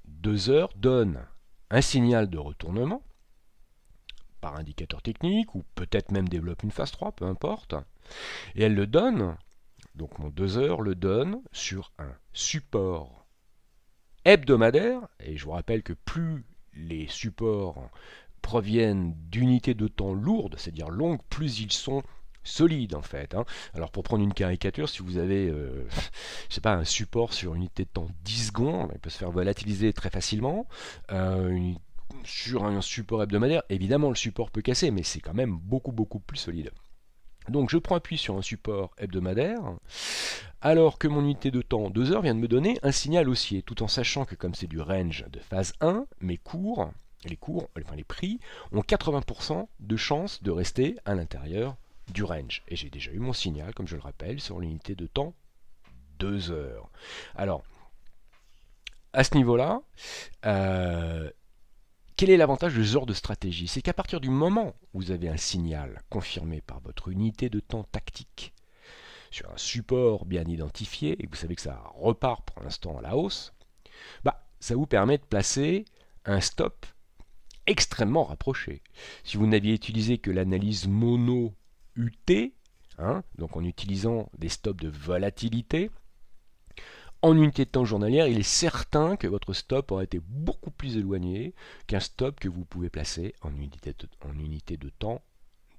[SPEAKER 1] 2 heures donne un signal de retournement par indicateur technique, ou peut-être même développe une phase 3, peu importe. Et elle le donne, donc mon 2 heures le donne sur un support hebdomadaire, et je vous rappelle que plus les supports proviennent d'unités de temps lourdes, c'est-à-dire longues, plus ils sont solide en fait, hein. Alors pour prendre une caricature, si vous avez je sais pas, un support sur une unité de temps 10 secondes, il peut se faire volatiliser très facilement. Sur un support hebdomadaire, évidemment le support peut casser, mais c'est quand même beaucoup plus solide. Donc je prends appui sur un support hebdomadaire, alors que mon unité de temps 2 heures vient de me donner un signal haussier, tout en sachant que comme c'est du range de phase 1, mes cours, les prix, ont 80% de chances de rester à l'intérieur du range. Et j'ai déjà eu mon signal, comme je le rappelle, sur l'unité de temps 2 heures. Alors, à ce niveau-là, quel est l'avantage de ce genre de stratégie? C'est qu'à partir du moment où vous avez un signal confirmé par votre unité de temps tactique sur un support bien identifié et que vous savez que ça repart pour l'instant à la hausse, ça vous permet de placer un stop extrêmement rapproché. Si vous n'aviez utilisé que l'analyse mono UT, donc en utilisant des stops de volatilité, en unité de temps journalière, il est certain que votre stop aurait été beaucoup plus éloigné qu'un stop que vous pouvez placer en unité de temps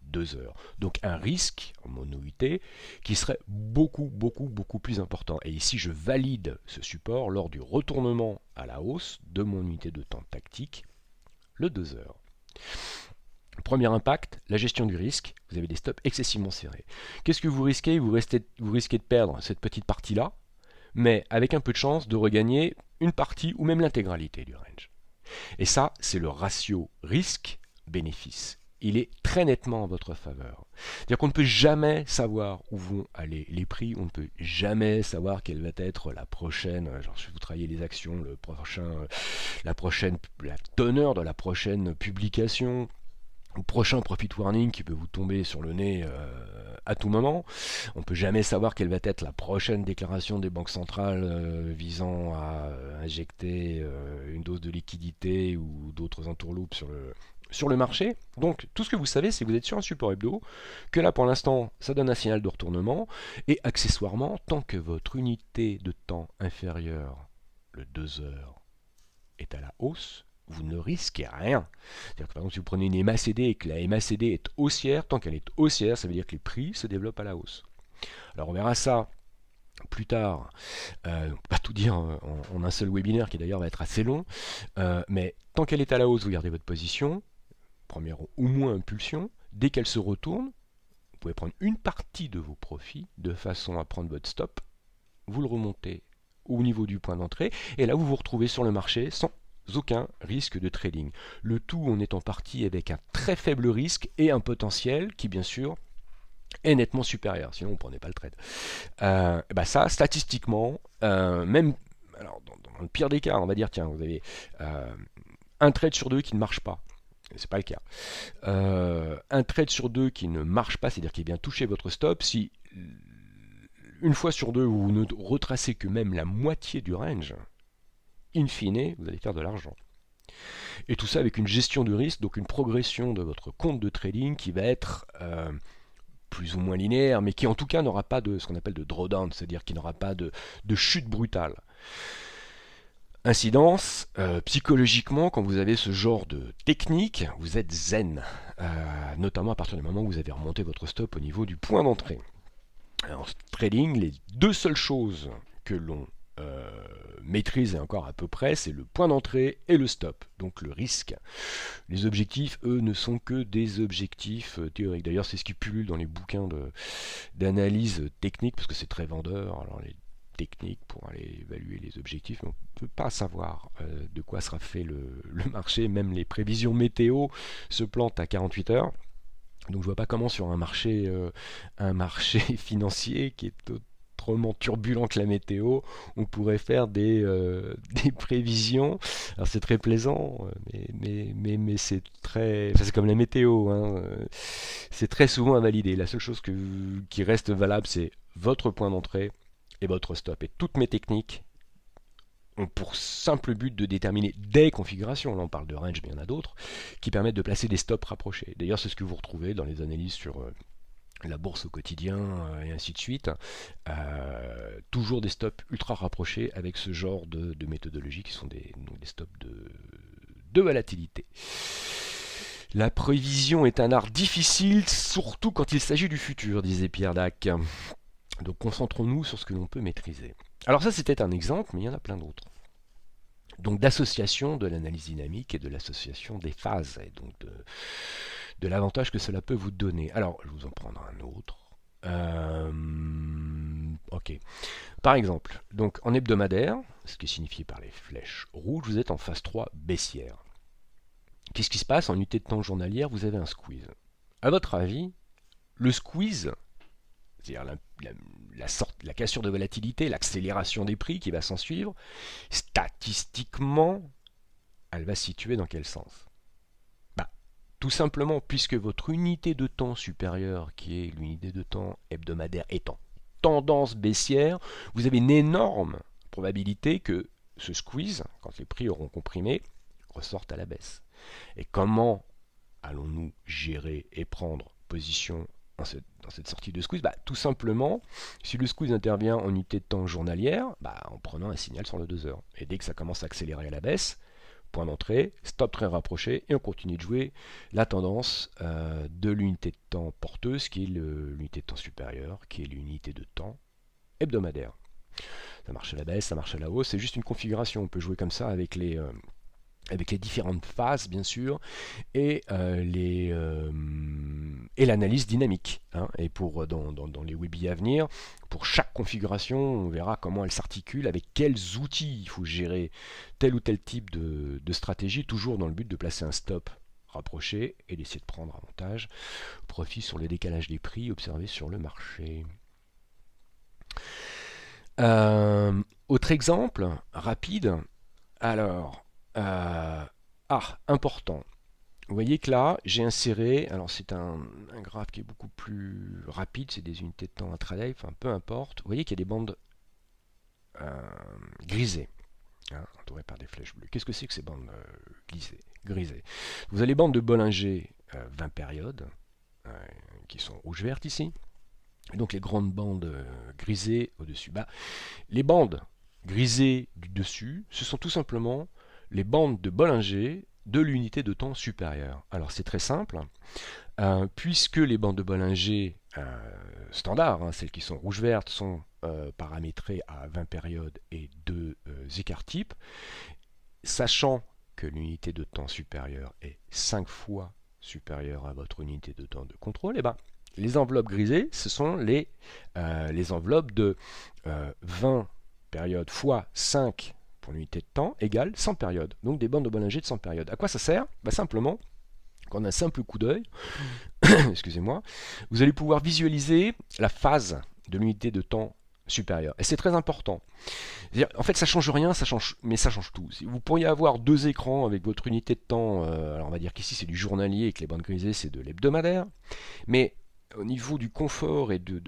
[SPEAKER 1] 2 heures. Donc un risque en mono UT qui serait beaucoup plus important. Et ici, je valide ce support lors du retournement à la hausse de mon unité de temps tactique, le 2 heures. Premier impact, la gestion du risque. Vous avez des stops excessivement serrés. Qu'est-ce que vous risquez? Vous risquez de perdre cette petite partie-là, mais avec un peu de chance de regagner une partie ou même l'intégralité du range. Et ça, c'est le ratio risque-bénéfice. Il est très nettement en votre faveur. C'est-à-dire qu'on ne peut jamais savoir où vont aller les prix, on ne peut jamais savoir quelle va être la prochaine, genre si vous travaillez les actions, la teneur de la prochaine publication, au prochain profit warning qui peut vous tomber sur le nez à tout moment. On ne peut jamais savoir quelle va être la prochaine déclaration des banques centrales visant à injecter une dose de liquidité ou d'autres entourloupes sur le marché. Donc tout ce que vous savez, c'est que vous êtes sur un support hebdo, que là pour l'instant ça donne un signal de retournement, et accessoirement, tant que votre unité de temps inférieure, le 2 heures, est à la hausse, vous ne risquez rien. C'est-à-dire que par exemple, si vous prenez une MACD et que la MACD est haussière, tant qu'elle est haussière, ça veut dire que les prix se développent à la hausse. Alors on verra ça plus tard, pas tout dire en un seul webinaire qui d'ailleurs va être assez long, mais tant qu'elle est à la hausse, vous gardez votre position, première ou moins impulsion, dès qu'elle se retourne, vous pouvez prendre une partie de vos profits de façon à prendre votre stop, vous le remontez au niveau du point d'entrée, et là vous vous retrouvez sur le marché sans aucun risque de trading. Le tout en étant parti avec un très faible risque et un potentiel qui bien sûr est nettement supérieur, sinon on ne prenait pas le trade. Ça, statistiquement, même alors, dans le pire des cas, on va dire, tiens, vous avez un trade sur deux qui ne marche pas. C'est pas le cas. Un trade sur deux qui ne marche pas, c'est-à-dire qui vient toucher votre stop, si une fois sur deux vous ne retracez que même la moitié du range, in fine, vous allez faire de l'argent. Et tout ça avec une gestion de risque, donc une progression de votre compte de trading qui va être plus ou moins linéaire, mais qui en tout cas n'aura pas de ce qu'on appelle de drawdown, c'est-à-dire qui n'aura pas de chute brutale. Incidence, psychologiquement, quand vous avez ce genre de technique, vous êtes zen, notamment à partir du moment où vous avez remonté votre stop au niveau du point d'entrée. En trading, les deux seules choses que l'on maîtrise encore à peu près, c'est le point d'entrée et le stop, donc le risque. Les objectifs, eux, ne sont que des objectifs théoriques. D'ailleurs, c'est ce qui pullule dans les bouquins d'analyse technique, parce que c'est très vendeur. Alors, les techniques pour aller évaluer les objectifs, mais on ne peut pas savoir de quoi sera fait le marché. Même les prévisions météo se plantent à 48 heures. Donc je vois pas comment sur un marché financier qui est autrement turbulent que la météo, on pourrait faire des prévisions. Alors c'est très plaisant, mais c'est très, enfin, c'est comme la météo, c'est très souvent invalidé. La seule chose qui reste valable, c'est votre point d'entrée et votre stop. Et toutes mes techniques ont pour simple but de déterminer des configurations, là on parle de range mais il y en a d'autres, qui permettent de placer des stops rapprochés. D'ailleurs c'est ce que vous retrouvez dans les analyses sur la bourse au quotidien et ainsi de suite. Toujours des stops ultra rapprochés avec ce genre de méthodologie qui sont des stops de volatilité. La prévision est un art difficile, surtout quand il s'agit du futur, disait Pierre Dac. Donc concentrons-nous sur ce que l'on peut maîtriser. Alors ça c'était un exemple, mais il y en a plein d'autres. Donc d'association de l'analyse dynamique et de l'association des phases, et donc de l'avantage que cela peut vous donner. Alors je vais vous en prendre un autre. Ok. Par exemple, donc en hebdomadaire, ce qui est signifié par les flèches rouges, vous êtes en phase 3 baissière. Qu'est-ce qui se passe en unité de temps journalière? Vous avez un squeeze. À votre avis, le squeeze, c'est-à-dire la cassure de volatilité, l'accélération des prix qui va s'en suivre, statistiquement, elle va se situer dans quel sens? Bah, tout simplement, puisque votre unité de temps supérieure, qui est l'unité de temps hebdomadaire, est en tendance baissière, vous avez une énorme probabilité que ce squeeze, quand les prix auront comprimé, ressorte à la baisse. Et comment allons-nous gérer et prendre position dans cette sortie de squeeze? Tout simplement, si le squeeze intervient en unité de temps journalière, en prenant un signal sur le 2 heures. Et dès que ça commence à accélérer à la baisse, point d'entrée, stop très rapproché, et on continue de jouer la tendance de l'unité de temps porteuse, qui est l'unité de temps supérieure, qui est l'unité de temps hebdomadaire. Ça marche à la baisse, ça marche à la hausse, c'est juste une configuration. On peut jouer comme ça avec les différentes phases, bien sûr, et l'analyse dynamique. Hein. Et dans les webis à venir, pour chaque configuration, on verra comment elle s'articule, avec quels outils il faut gérer tel ou tel type de stratégie, toujours dans le but de placer un stop rapproché et d'essayer de prendre avantage, profit sur le décalage des prix observé sur le marché. Autre exemple rapide. Alors, important. Vous voyez que là, j'ai inséré, alors c'est un graphe qui est beaucoup plus rapide, c'est des unités de temps intraday, enfin peu importe. Vous voyez qu'il y a des bandes grisées, hein, entourées par des flèches bleues. Qu'est-ce que c'est que ces bandes grisées? Vous avez les bandes de Bollinger 20 périodes, qui sont rouge-verte ici. Et donc les grandes bandes grisées au-dessus. Les bandes grisées du dessus, ce sont tout simplement les bandes de Bollinger de l'unité de temps supérieure. Alors c'est très simple, puisque les bandes de Bollinger standard, hein, celles qui sont rouge-verte, sont paramétrées à 20 périodes et 2 écarts types, sachant que l'unité de temps supérieure est 5 fois supérieure à votre unité de temps de contrôle, les enveloppes grisées, ce sont les enveloppes de 20 périodes fois 5 pour l'unité de temps égale 100 périodes. Donc des bandes de Bollinger de 100 périodes. À quoi ça sert? Simplement, qu'en un simple coup d'œil, excusez-moi, vous allez pouvoir visualiser la phase de l'unité de temps supérieure. Et c'est très important. En fait, ça change rien, mais ça change tout. Vous pourriez avoir deux écrans avec votre unité de temps. Alors on va dire qu'ici c'est du journalier et que les bandes grisées c'est de l'hebdomadaire. Mais au niveau du confort et de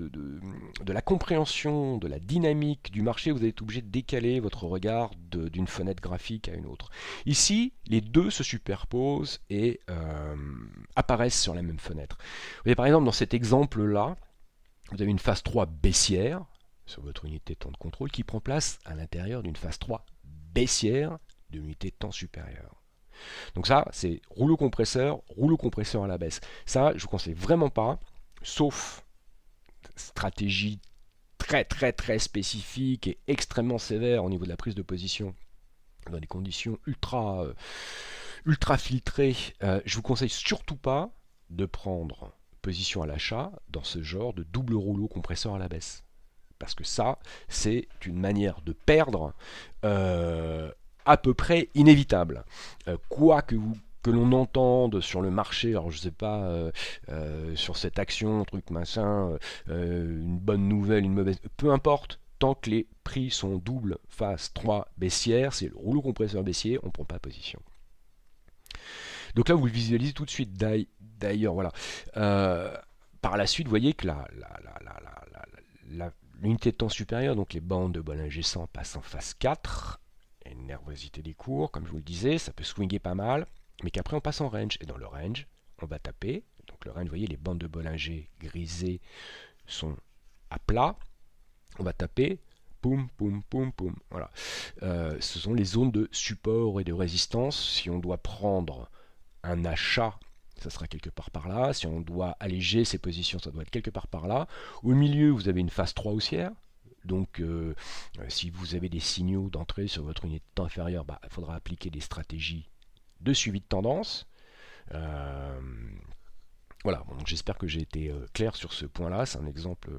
[SPEAKER 1] la compréhension, de la dynamique du marché, vous êtes obligé de décaler votre regard d'une fenêtre graphique à une autre. Ici, les deux se superposent et apparaissent sur la même fenêtre. Vous voyez par exemple dans cet exemple-là, vous avez une phase 3 baissière sur votre unité de temps de contrôle qui prend place à l'intérieur d'une phase 3 baissière de l'unité de temps supérieure. Donc ça, c'est rouleau compresseur à la baisse. Ça, je ne vous conseille vraiment pas, sauf stratégie très très très spécifique et extrêmement sévère au niveau de la prise de position dans des conditions ultra filtrées. Je vous conseille surtout pas de prendre position à l'achat dans ce genre de double rouleau compresseur à la baisse. Parce que ça, c'est une manière de perdre à peu près inévitable. Quoi que l'on entende sur le marché, alors je sais pas, sur cette action, truc machin, une bonne nouvelle, une mauvaise, peu importe, tant que les prix sont double, phase 3 baissière, c'est le rouleau compresseur baissier, on ne prend pas position. Donc là, vous le visualisez tout de suite. D'ailleurs, voilà. Par la suite, vous voyez que l'unité de temps supérieure, donc les bandes de Bollinger 100 passent en phase 4. Il y a une nervosité des cours, comme je vous le disais, ça peut swinguer pas mal, mais qu'après on passe en range. Et dans le range, on va taper. Donc le range, vous voyez, les bandes de Bollinger grisées sont à plat. On va taper. Poum, poum, poum, poum. Voilà. Ce sont les zones de support et de résistance. Si on doit prendre un achat ça sera quelque part par là. Si on doit alléger ses positions, ça doit être quelque part par là. Au milieu, vous avez une phase 3 haussière. Donc, si vous avez des signaux d'entrée sur votre unité de temps inférieure, bah, il faudra appliquer des stratégies de suivi de tendance. Euh, voilà, bon, donc j'espère que j'ai été clair sur ce point-là. C'est un exemple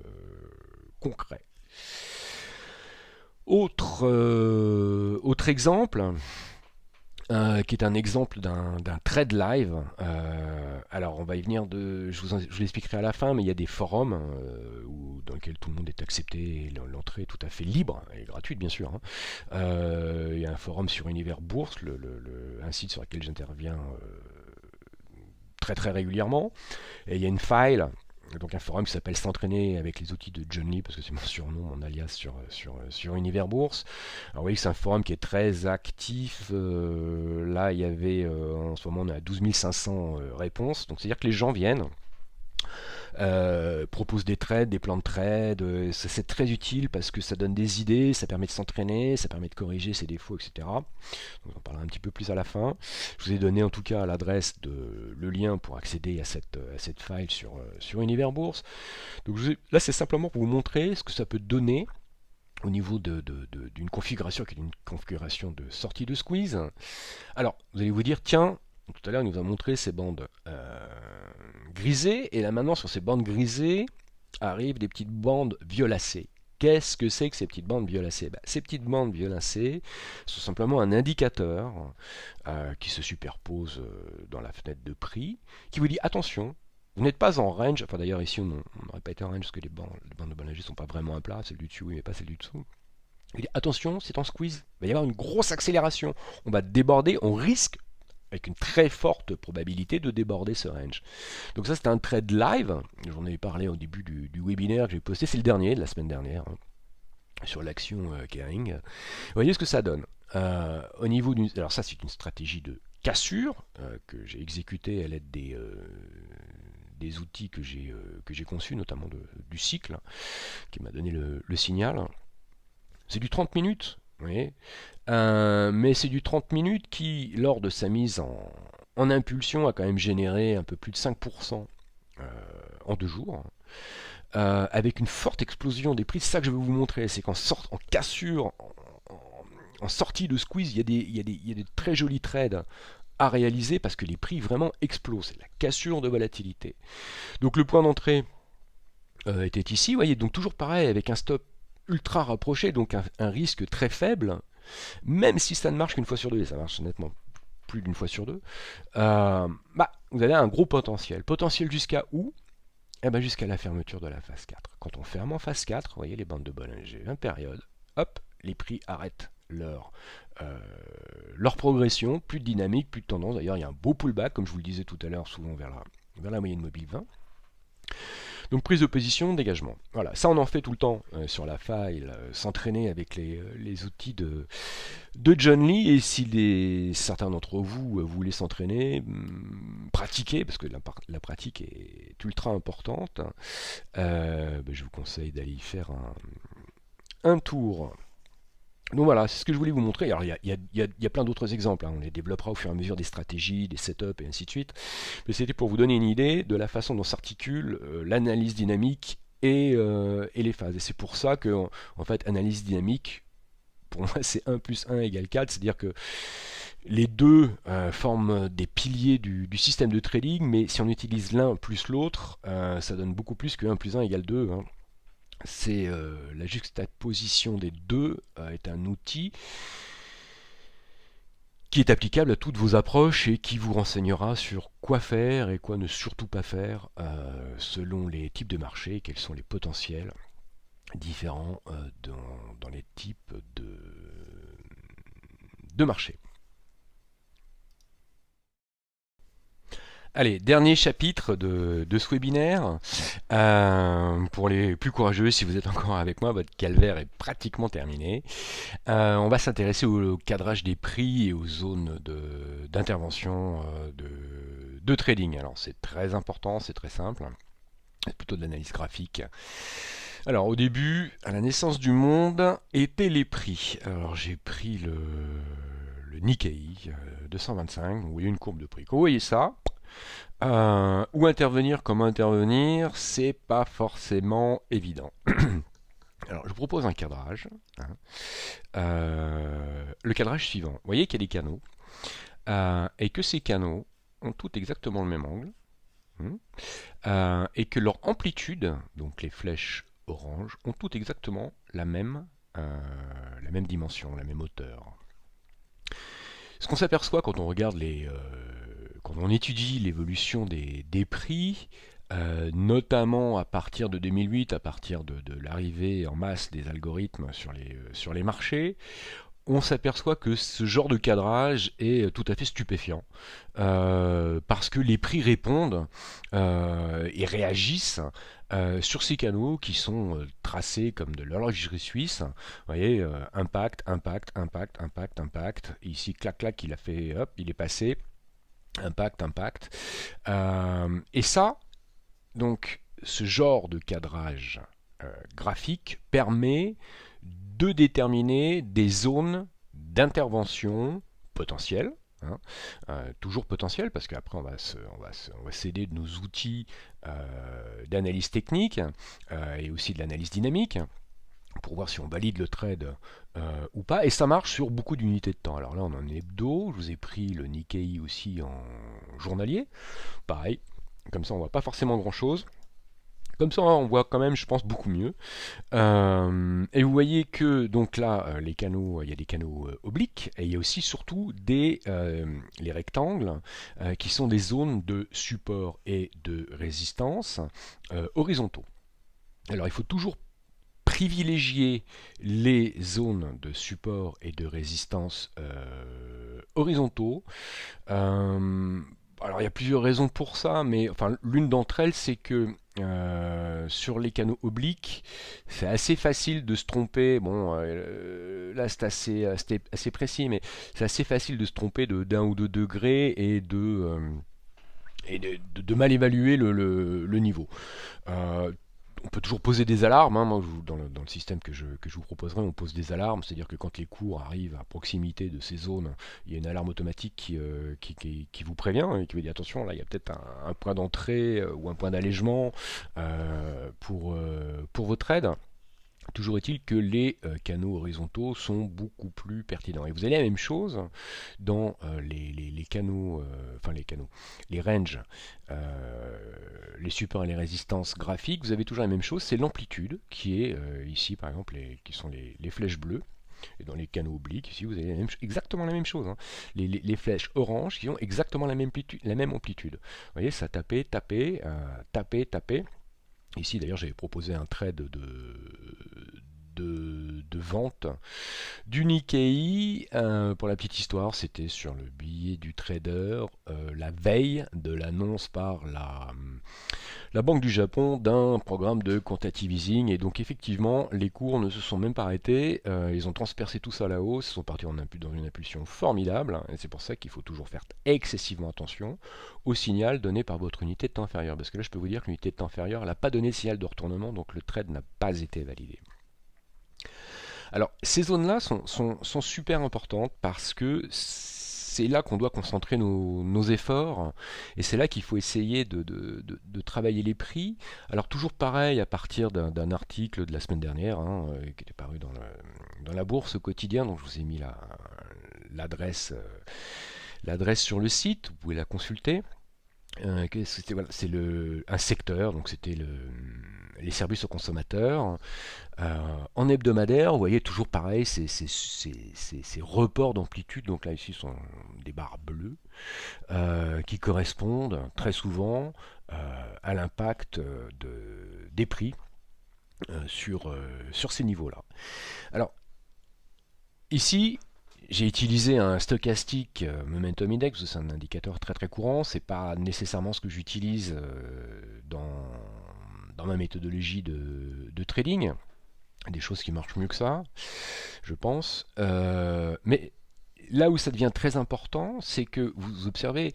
[SPEAKER 1] concret. Autre exemple, qui est un exemple d'un trade live. Alors on va y venir, je vous l'expliquerai à la fin, mais il y a des forums dans lesquels tout le monde est accepté, et l'entrée est tout à fait libre et gratuite bien sûr, hein. Il y a un forum sur Univers Bourse, un site sur lequel j'interviens très très régulièrement, et il y a une file, donc un forum qui s'appelle S'entraîner avec les outils de John Lee, parce que c'est mon surnom, mon alias sur Univers Bourse. Alors vous voyez que c'est un forum qui est très actif. Là, il y avait, en ce moment, on est à 12 500 réponses. Donc c'est-à-dire que les gens viennent, propose des trades, des plans de trade. C'est très utile parce que ça donne des idées, ça permet de s'entraîner, ça permet de corriger ses défauts, etc. Donc on en parlera un petit peu plus à la fin. Je vous ai donné en tout cas l'adresse, le lien pour accéder à cette file sur Univers Bourse. Donc là c'est simplement pour vous montrer ce que ça peut donner au niveau d'une configuration qui est une configuration de sortie de squeeze. Alors vous allez vous dire, tiens, tout à l'heure, il nous a montré ces bandes grisées, et là maintenant, sur ces bandes grisées, arrivent des petites bandes violacées. Qu'est-ce que c'est que ces petites bandes violacées? Ces petites bandes violacées sont simplement un indicateur qui se superpose dans la fenêtre de prix, qui vous dit attention, vous n'êtes pas en range. Enfin d'ailleurs ici on n'aurait pas été en range parce que les bandes de Bollinger ne sont pas vraiment à plat, celle du dessus oui mais pas celle du dessous. Il dit attention, c'est en squeeze, il va y avoir une grosse accélération, on va déborder, on risque avec une très forte probabilité de déborder ce range. Donc ça c'est un trade live, j'en ai parlé au début du webinaire que j'ai posté, c'est le dernier de la semaine dernière, hein, sur l'action Kering. Vous voyez ce que ça donne. Au niveau alors ça c'est une stratégie de cassure que j'ai exécutée à l'aide des outils que j'ai conçus, notamment du cycle, qui m'a donné le signal. C'est du 30 minutes, vous voyez. Mais c'est du 30 minutes qui, lors de sa mise en impulsion, a quand même généré un peu plus de 5% en 2 jours, avec une forte explosion des prix. C'est ça que je veux vous montrer, c'est qu'en cassure, en sortie de squeeze, il y a des très jolis trades à réaliser parce que les prix vraiment explosent. C'est la cassure de volatilité. Donc le point d'entrée était ici, vous voyez, donc toujours pareil, avec un stop ultra rapproché, donc un risque très faible, même si ça ne marche qu'une fois sur deux, et ça marche nettement plus d'une fois sur deux, vous avez un gros potentiel. Potentiel jusqu'à où? Eh ben jusqu'à la fermeture de la phase 4. Quand on ferme en phase 4, vous voyez les bandes de Bollinger, 20 périodes, hop, les prix arrêtent leur progression, plus de dynamique, plus de tendance. D'ailleurs, il y a un beau pullback, comme je vous le disais tout à l'heure, souvent vers la moyenne mobile 20. Donc prise de position, dégagement. Voilà, ça on en fait tout le temps sur la file, s'entraîner avec les outils de John Lee, et si certains d'entre vous voulaient s'entraîner, pratiquer, parce que la pratique est ultra importante, je vous conseille d'aller y faire un tour. Donc voilà, c'est ce que je voulais vous montrer. Alors il y a plein d'autres exemples, hein. On les développera au fur et à mesure des stratégies, des setups et ainsi de suite. Mais c'était pour vous donner une idée de la façon dont s'articule l'analyse dynamique et les phases. Et c'est pour ça que, en fait, analyse dynamique, pour moi, c'est 1 plus 1 égale 4. C'est-à-dire que les deux forment des piliers du système de trading, mais si on utilise l'un plus l'autre, ça donne beaucoup plus que 1 plus 1 égale 2, hein. C'est la juxtaposition des deux est un outil qui est applicable à toutes vos approches et qui vous renseignera sur quoi faire et quoi ne surtout pas faire selon les types de marché et quels sont les potentiels différents dans les types de marché. Allez, dernier chapitre de ce webinaire. Pour les plus courageux, si vous êtes encore avec moi, votre calvaire est pratiquement terminé. On va s'intéresser au cadrage des prix et aux zones d'intervention de trading. Alors c'est très important, c'est très simple. C'est plutôt de l'analyse graphique. Alors au début, à la naissance du monde, étaient les prix. Alors j'ai pris le Nikkei 225, vous voyez une courbe de prix. Quand vous voyez ça, Où intervenir, comment intervenir, c'est pas forcément évident. Alors, je vous propose un cadrage, hein. Le cadrage suivant. Vous voyez qu'il y a des canaux, et que ces canaux ont tous exactement le même angle, hein, et que leur amplitude, donc les flèches orange, ont toutes exactement la même dimension, la même hauteur. Ce qu'on s'aperçoit quand on regarde quand on étudie l'évolution des prix, notamment à partir de 2008, à partir de l'arrivée en masse des algorithmes sur les marchés, on s'aperçoit que ce genre de cadrage est tout à fait stupéfiant, parce que les prix répondent et réagissent sur ces canaux qui sont tracés comme de l'horlogerie suisse. Vous voyez, impact, impact, impact, impact, impact. Ici, clac, clac, il a fait, hop, il est passé. Impact, impact. Et ça, donc, ce genre de cadrage graphique permet de déterminer des zones d'intervention potentielles, hein, toujours potentielles, parce qu'après on va s'aider de nos outils d'analyse technique et aussi de l'analyse dynamique pour voir si on valide le trade ou pas. Et ça marche sur beaucoup d'unités de temps. Alors là, on en est hebdo. Je vous ai pris le Nikkei aussi en journalier. Pareil, comme ça, on voit pas forcément grand-chose. Comme ça, on voit quand même, je pense, beaucoup mieux. Et vous voyez que donc là, les canaux, il y a des canaux obliques et il y a aussi surtout les rectangles qui sont des zones de support et de résistance horizontaux. Alors, il faut toujours privilégier les zones de support et de résistance horizontaux. Alors il y a plusieurs raisons pour ça, mais enfin l'une d'entre elles c'est que sur les canaux obliques, c'est assez facile de se tromper. Bon, là assez précis, mais c'est assez facile de se tromper d'un ou deux degrés et de mal évaluer le niveau. Euh, on peut toujours poser des alarmes, hein. Moi, dans le système que je vous proposerai, on pose des alarmes, c'est-à-dire que quand les cours arrivent à proximité de ces zones, il y a une alarme automatique qui vous prévient et qui vous dit attention, là il y a peut-être un point d'entrée ou un point d'allègement pour vos trades. Toujours est-il que les canaux horizontaux sont beaucoup plus pertinents. Et vous avez la même chose dans les canaux, les ranges, les supports et les résistances graphiques. Vous avez toujours la même chose, c'est l'amplitude qui est ici par exemple, qui sont les flèches bleues. Et dans les canaux obliques, ici vous avez exactement la même chose, hein. Les flèches oranges qui ont exactement la même amplitude. Vous voyez, ça tapait, tapait, tapait, tapait. Ici d'ailleurs j'avais proposé un trade de vente du Nikkei. Pour la petite histoire, c'était sur le billet du trader la veille de l'annonce par la Banque du Japon d'un programme de quantitative easing. Et donc effectivement, les cours ne se sont même pas arrêtés. Ils ont transpercé tout ça à la hausse. Ils sont partis dans une impulsion formidable. Et c'est pour ça qu'il faut toujours faire excessivement attention au signal donné par votre unité de temps inférieure. Parce que là, je peux vous dire que l'unité de temps inférieure n'a pas donné de signal de retournement, donc le trade n'a pas été validé. Alors, ces zones-là sont super importantes parce que c'est là qu'on doit concentrer nos efforts et c'est là qu'il faut essayer de travailler les prix. Alors, toujours pareil, à partir d'un article de la semaine dernière, hein, qui était paru dans la bourse au quotidien, donc je vous ai mis l'adresse sur le site, vous pouvez la consulter. Voilà, c'est un secteur, donc c'était les services aux consommateurs. En hebdomadaire, vous voyez toujours pareil, ces reports d'amplitude, donc là ici sont des barres bleues, qui correspondent très souvent à l'impact des prix sur ces niveaux-là. Alors ici, j'ai utilisé un stochastique Momentum Index, c'est un indicateur très très courant, c'est pas nécessairement ce que j'utilise dans ma méthodologie de trading. Des choses qui marchent mieux que ça, je pense. Mais là où ça devient très important, c'est que vous observez,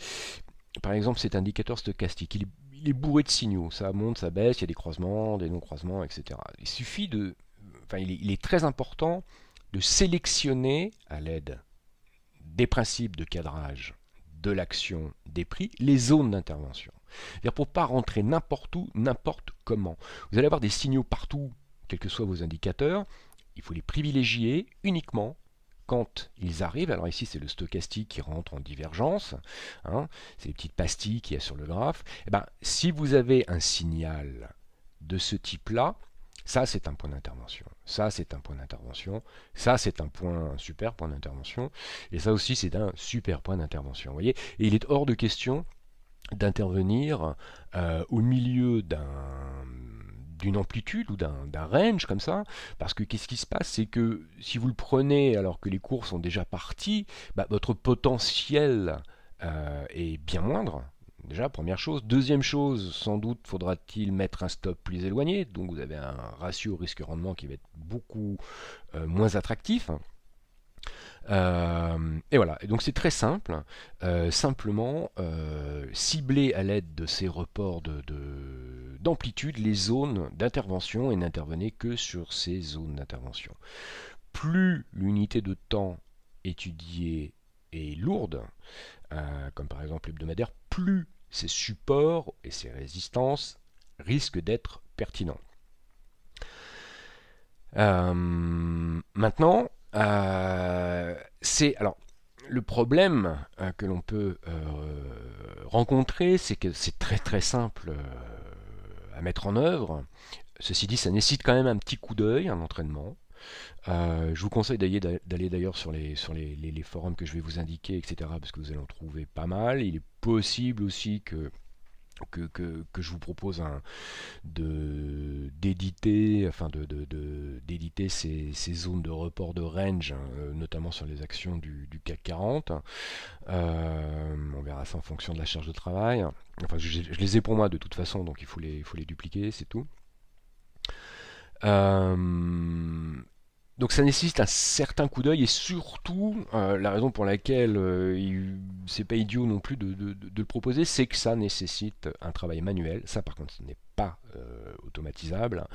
[SPEAKER 1] par exemple, cet indicateur stochastique, il est bourré de signaux. Ça monte, ça baisse, il y a des croisements, des non-croisements, etc. Il suffit il est très important de sélectionner à l'aide des principes de cadrage de l'action des prix, les zones d'intervention. C'est-à-dire pour ne pas rentrer n'importe où, n'importe comment. Vous allez avoir des signaux partout, quels que soient vos indicateurs. Il faut les privilégier uniquement quand ils arrivent. Alors ici, c'est le stochastique qui rentre en divergence. Hein, c'est les petites pastilles qu'il y a sur le graphe. Et ben, si vous avez un signal de ce type-là, ça c'est un point d'intervention, ça c'est un point d'intervention, ça c'est un super point d'intervention, et ça aussi c'est un super point d'intervention. Vous voyez, et il est hors de question d'intervenir au milieu d'une amplitude ou d'un range comme ça, parce que qu'est-ce qui se passe, c'est que si vous le prenez alors que les cours sont déjà partis, bah, votre potentiel est bien moindre. Déjà, première chose. Deuxième chose, sans doute faudra-t-il mettre un stop plus éloigné, donc vous avez un ratio risque-rendement qui va être beaucoup moins attractif. Et voilà, et donc c'est très simple, simplement cibler à l'aide de ces reports d'amplitude les zones d'intervention et n'intervenez que sur ces zones d'intervention. Plus l'unité de temps étudiée est lourde, comme par exemple l'hebdomadaire, plus ces supports et ces résistances risquent d'être pertinents. Maintenant, alors le problème que l'on peut rencontrer, c'est que c'est très très simple à mettre en œuvre. Ceci dit, ça nécessite quand même un petit coup d'œil, un entraînement. Je vous conseille d'aller d'ailleurs sur les forums que je vais vous indiquer, etc., parce que vous allez en trouver pas mal. Il est possible aussi que je vous propose d'éditer ces zones de report de range, notamment sur les actions du CAC 40. On verra ça en fonction de la charge de travail. Enfin, je les ai pour moi de toute façon, donc il faut les dupliquer, c'est tout. Donc ça nécessite un certain coup d'œil et surtout la raison pour laquelle c'est pas idiot non plus de le proposer, c'est que ça nécessite un travail manuel. Ça par contre ce n'est pas automatisable.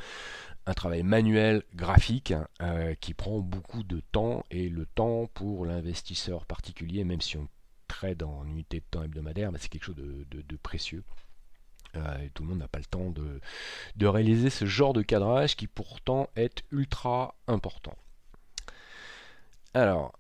[SPEAKER 1] Un travail manuel graphique qui prend beaucoup de temps, et le temps pour l'investisseur particulier, même si on trade en unité de temps hebdomadaire, c'est quelque chose de précieux. Et tout le monde n'a pas le temps de réaliser ce genre de cadrage qui pourtant est ultra important. Alors,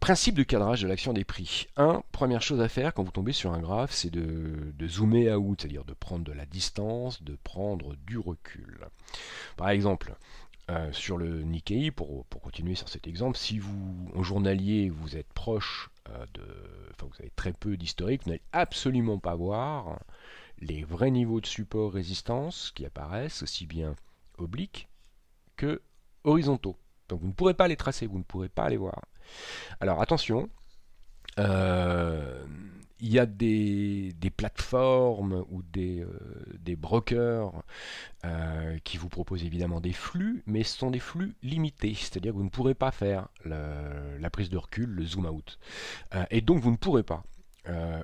[SPEAKER 1] principe de cadrage de l'action des prix. Première chose à faire quand vous tombez sur un graphe, c'est de zoomer out, c'est-à-dire de prendre de la distance, de prendre du recul. Par exemple, sur le Nikkei, pour continuer sur cet exemple, si vous, en journalier, vous êtes proche vous avez très peu d'historique, vous n'allez absolument pas voir les vrais niveaux de support résistance qui apparaissent aussi bien obliques que horizontaux. Donc vous ne pourrez pas les tracer, vous ne pourrez pas les voir. Alors attention, il y a des plateformes ou des brokers qui vous proposent évidemment des flux, mais ce sont des flux limités, c'est-à-dire que vous ne pourrez pas faire la prise de recul, le zoom out. Et donc vous ne pourrez pas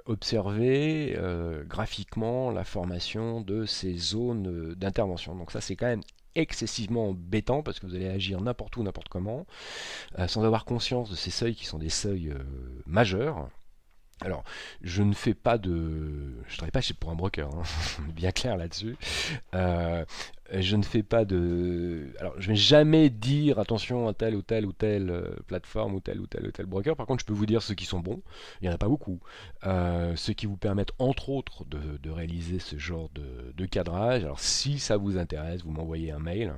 [SPEAKER 1] observer graphiquement la formation de ces zones d'intervention. Donc ça c'est quand même excessivement embêtant parce que vous allez agir n'importe où, n'importe comment, sans avoir conscience de ces seuils qui sont des seuils majeurs. Alors, je ne fais pas de... Je ne travaille pas pour un broker, hein, on est bien clair là-dessus. Je ne fais pas de... Alors, je ne vais jamais dire, attention, à telle ou telle ou telle plateforme ou tel ou tel ou tel broker. Par contre, je peux vous dire ceux qui sont bons. Il n'y en a pas beaucoup. Ceux qui vous permettent, entre autres, de réaliser ce genre de cadrage. Alors, si ça vous intéresse, vous m'envoyez un mail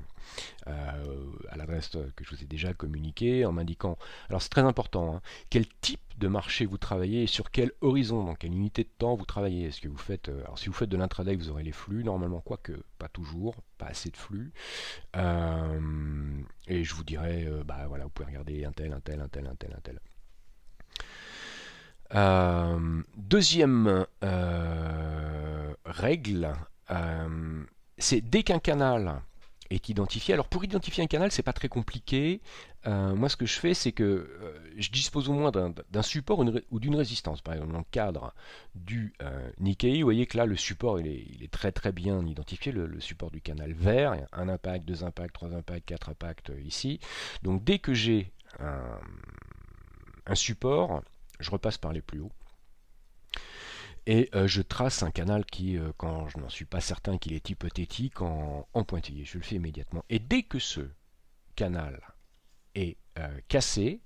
[SPEAKER 1] à l'adresse que je vous ai déjà communiquée en m'indiquant, alors c'est très important, hein, quel type de marché vous travaillez et sur quel horizon, dans quelle unité de temps vous travaillez. Est-ce que vous faites, alors si vous faites de l'intraday, vous aurez les flux, normalement, quoique pas toujours, pas assez de flux. Et je vous dirai, voilà, vous pouvez regarder un tel. Deuxième règle, c'est dès qu'un canal est identifié. Alors pour identifier un canal, c'est pas très compliqué. Moi, ce que je fais, c'est que je dispose au moins d'un support ou d'une résistance. Par exemple, dans le cadre du Nikkei, vous voyez que là, le support, il est très très bien identifié. Le support du canal vert, il y a un impact, deux impacts, trois impacts, quatre impacts ici. Donc dès que j'ai un support, je repasse par les plus hauts. Et je trace un canal qui, quand je n'en suis pas certain qu'il est hypothétique, en pointillé. Je le fais immédiatement. Et dès que ce canal est cassé,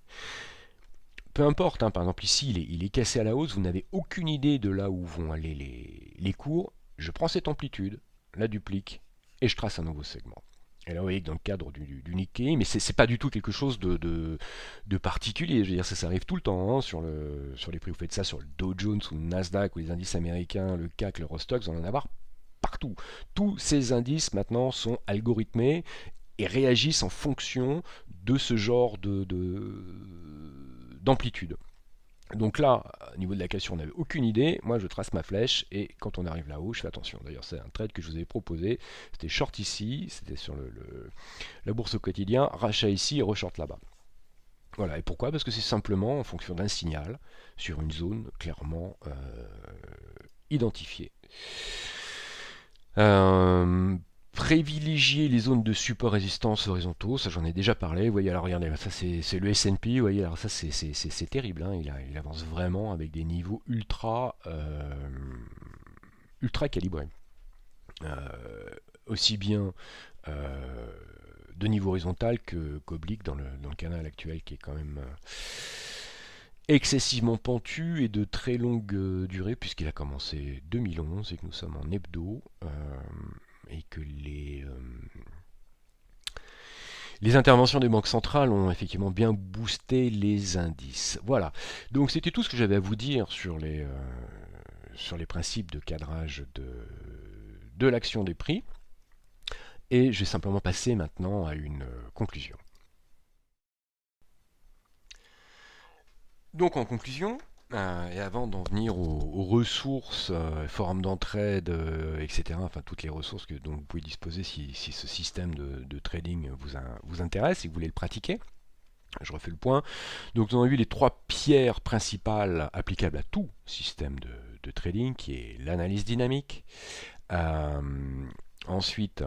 [SPEAKER 1] peu importe, hein, par exemple ici il est cassé à la hausse, vous n'avez aucune idée de là où vont aller les cours, je prends cette amplitude, la duplique, et je trace un nouveau segment. Et là, vous voyez que dans le cadre du Nikkei, mais c'est pas du tout quelque chose de particulier. Je veux dire, ça arrive tout le temps, hein, sur les prix. Vous faites ça sur le Dow Jones ou le Nasdaq ou les indices américains, le CAC, l'Eurostoxx, vous en avoir partout. Tous ces indices maintenant sont algorithmés et réagissent en fonction de ce genre d'amplitude. Donc là, au niveau de la cassure, on n'avait aucune idée. Moi, je trace ma flèche et quand on arrive là-haut, je fais attention. D'ailleurs, c'est un trade que je vous avais proposé. C'était short ici, c'était sur la bourse au quotidien, rachat ici et reshort là-bas. Voilà, et pourquoi? Parce que c'est simplement en fonction d'un signal sur une zone clairement identifiée. Privilégier les zones de support résistance horizontaux, ça j'en ai déjà parlé. Vous voyez, alors regardez, ça c'est le S&P, vous voyez, alors ça c'est terrible, hein, il avance vraiment avec des niveaux ultra calibrés. Aussi bien de niveau horizontal qu'oblique dans le canal actuel qui est quand même excessivement pentu et de très longue durée puisqu'il a commencé 2011 et que nous sommes en hebdo et que les interventions des banques centrales ont effectivement bien boosté les indices. Voilà, donc c'était tout ce que j'avais à vous dire sur les principes de cadrage de l'action des prix. Et je vais simplement passer maintenant à une conclusion. Donc en conclusion, et avant d'en venir aux ressources, forums d'entraide, etc., enfin toutes les ressources dont vous pouvez disposer si ce système de trading vous intéresse et que vous voulez le pratiquer, je refais le point. Donc nous avons vu les trois pierres principales applicables à tout système de trading, qui est l'analyse dynamique, euh, ensuite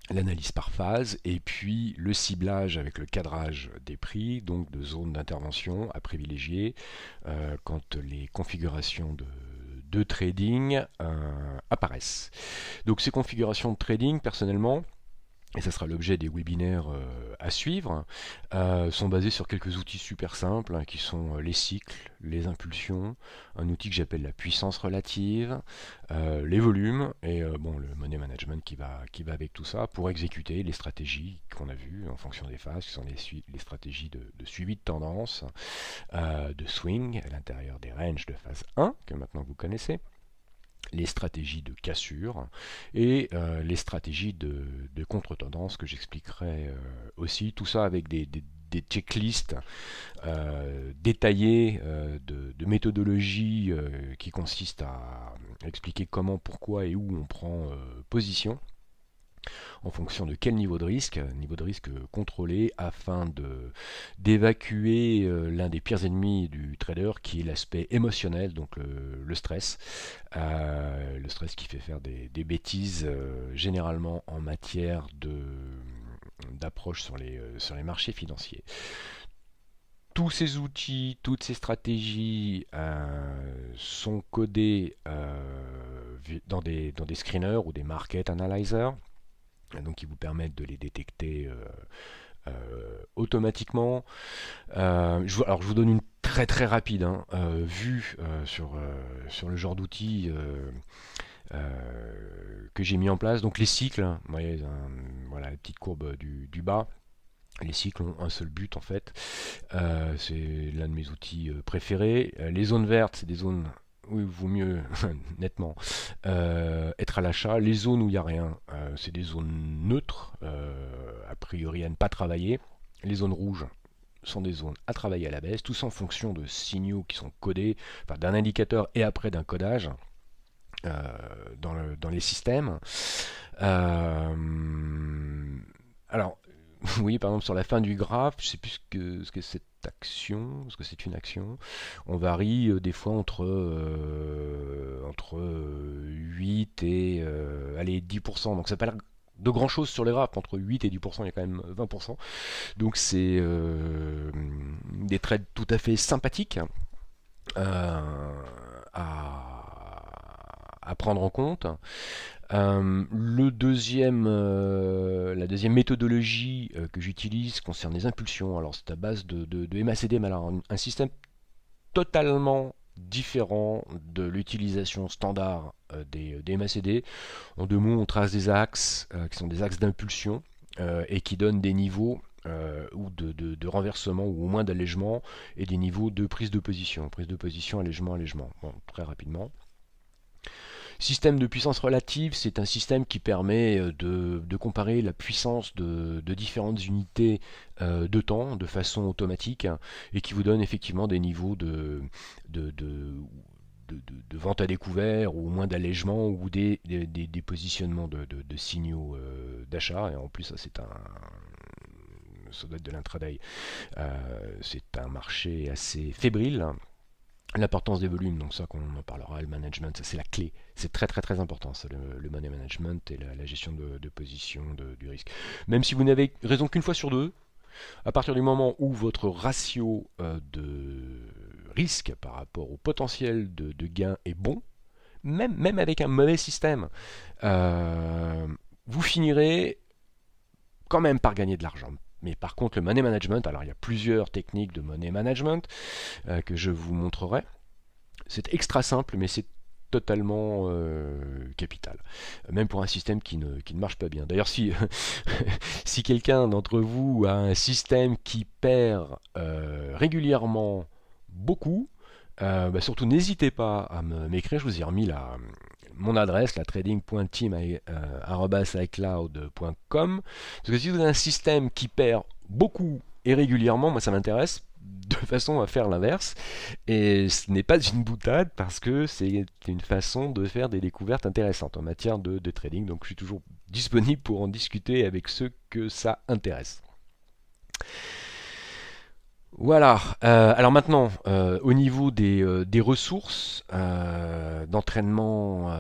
[SPEAKER 1] l'analyse par phase et puis le ciblage avec le cadrage des prix, donc de zones d'intervention à privilégier quand les configurations de trading apparaissent. Donc ces configurations de trading, personnellement, et ça sera l'objet des webinaires à suivre, sont basés sur quelques outils super simples hein, qui sont les cycles, les impulsions, un outil que j'appelle la puissance relative, les volumes et bon, le money management qui va avec tout ça pour exécuter les stratégies qu'on a vues en fonction des phases, qui sont les stratégies de suivi de tendance, de swing à l'intérieur des ranges de phase 1 que maintenant vous connaissez, les stratégies de cassure et les stratégies de contre-tendance que j'expliquerai aussi. Tout ça avec des checklists détaillées de méthodologie qui consistent à expliquer comment, pourquoi et où on prend position en fonction de quel niveau de risque contrôlé afin d'évacuer l'un des pires ennemis du trader qui est l'aspect émotionnel, donc le stress. Le stress qui fait faire des bêtises généralement en matière d'approche sur les marchés financiers. Tous ces outils, toutes ces stratégies sont codés dans des screeners ou des market analyzers, donc qui vous permettent de les détecter automatiquement. Alors je vous donne une très très rapide vue sur le genre d'outils que j'ai mis en place. Donc les cycles, vous voyez, voilà la petite courbe du bas. Les cycles ont un seul but en fait. C'est l'un de mes outils préférés. Les zones vertes, c'est des zones où il vaut mieux nettement être à l'achat. Les zones où il n'y a rien, c'est des zones neutres, a priori à ne pas travailler. Les zones rouges sont des zones à travailler à la baisse, tout ça en fonction de signaux qui sont codés, enfin, d'un indicateur et après d'un codage dans les systèmes. Alors, oui, par exemple, sur la fin du graphe, je ne sais plus ce que cette action, ce que c'est une action. On varie des fois entre 8 et allez, 10%. Donc ça n'a pas l'air de grand chose sur les graphes. Entre 8 et 10%, il y a quand même 20%. Donc c'est des trades tout à fait sympathiques. à prendre en compte. La deuxième méthodologie que j'utilise concerne les impulsions. Alors c'est à base de MACD, mais alors un système totalement différent de l'utilisation standard des MACD. En deux mots, on trace des axes qui sont des axes d'impulsion et qui donnent des niveaux ou de renversement ou au moins d'allègement et des niveaux de prise de position. Prise de position, allègement, allègement. Bon, très rapidement. Système de puissance relative, c'est un système qui permet de comparer la puissance de différentes unités de temps de façon automatique et qui vous donne effectivement des niveaux de, de, de vente à découvert ou au moins d'allègement ou des positionnements de signaux d'achat. Et en plus, ça doit être de l'intraday. C'est un marché assez fébrile. L'importance des volumes, donc ça qu'on en parlera, le management, ça c'est la clé. C'est très très très important, ça, le money management et la gestion de position, du risque. Même si vous n'avez raison qu'une fois sur deux, à partir du moment où votre ratio de risque par rapport au potentiel de gain est bon, même avec un mauvais système, vous finirez quand même par gagner de l'argent. Mais par contre, le money management, alors il y a plusieurs techniques de money management que je vous montrerai. C'est extra simple, mais c'est totalement capital. Même pour un système qui ne marche pas bien. D'ailleurs, si, si quelqu'un d'entre vous a un système qui perd régulièrement beaucoup, surtout n'hésitez pas à m'écrire. Je vous ai remis mon adresse, la trading.team@icloud.com. Parce que si vous avez un système qui perd beaucoup et régulièrement, moi ça m'intéresse de façon à faire l'inverse. Et ce n'est pas une boutade parce que c'est une façon de faire des découvertes intéressantes en matière de trading. Donc je suis toujours disponible pour en discuter avec ceux que ça intéresse. Voilà. Alors maintenant, au niveau des ressources d'entraînement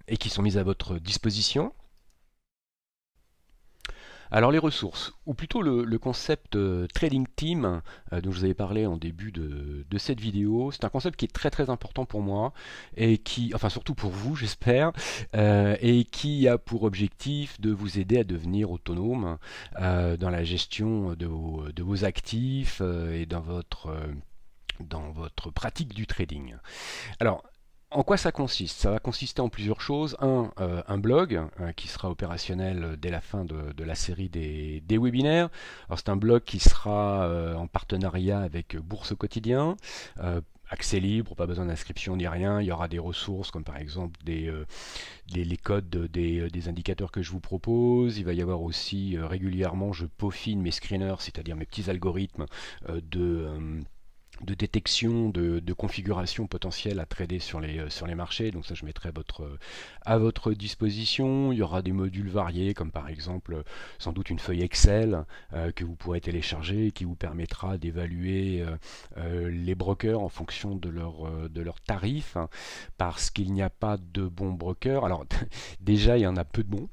[SPEAKER 1] et qui sont mises à votre disposition. Alors les ressources, ou plutôt le concept Trading Team dont je vous avais parlé en début de cette vidéo, c'est un concept qui est très très important pour moi et qui, enfin surtout pour vous j'espère, et qui a pour objectif de vous aider à devenir autonome dans la gestion de vos actifs et dans votre pratique du trading. Alors, en quoi ça consiste? Ça va consister en plusieurs choses. Un blog qui sera opérationnel dès la fin de la série des webinaires. Alors c'est un blog qui sera en partenariat avec Bourse au quotidien. Accès libre, pas besoin d'inscription ni rien. Il y aura des ressources comme par exemple les codes des indicateurs que je vous propose. Il va y avoir aussi régulièrement, je peaufine mes screeners, c'est-à-dire mes petits algorithmes de détection, de configuration potentielle à trader sur les marchés. Donc ça, je mettrai à votre disposition. Il y aura des modules variés, comme par exemple sans doute une feuille Excel que vous pourrez télécharger et qui vous permettra d'évaluer les brokers en fonction de leurs tarifs, hein, parce qu'il n'y a pas de bons brokers. Alors déjà, il y en a peu de bons,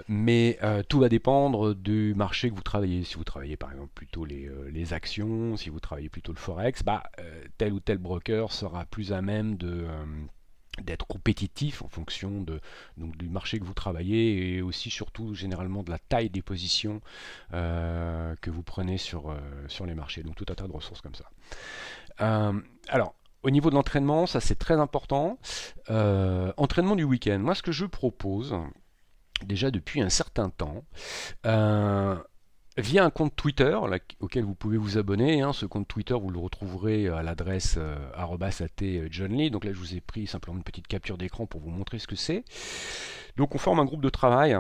[SPEAKER 1] mais tout va dépendre du marché que vous travaillez. Si vous travaillez par exemple plutôt les actions, si vous travaillez plutôt le Forex, tel ou tel broker sera plus à même d'être compétitif en fonction donc, du marché que vous travaillez et aussi surtout généralement de la taille des positions que vous prenez sur les marchés. Donc tout un tas de ressources comme ça. Alors, au niveau de l'entraînement, ça c'est très important. Entraînement du week-end. Moi ce que je propose, déjà depuis un certain temps, via un compte Twitter auquel vous pouvez vous abonner. Hein. Ce compte Twitter, vous le retrouverez à l'adresse @atjohnlee. Donc là, je vous ai pris simplement une petite capture d'écran pour vous montrer ce que c'est. Donc on forme un groupe de travail.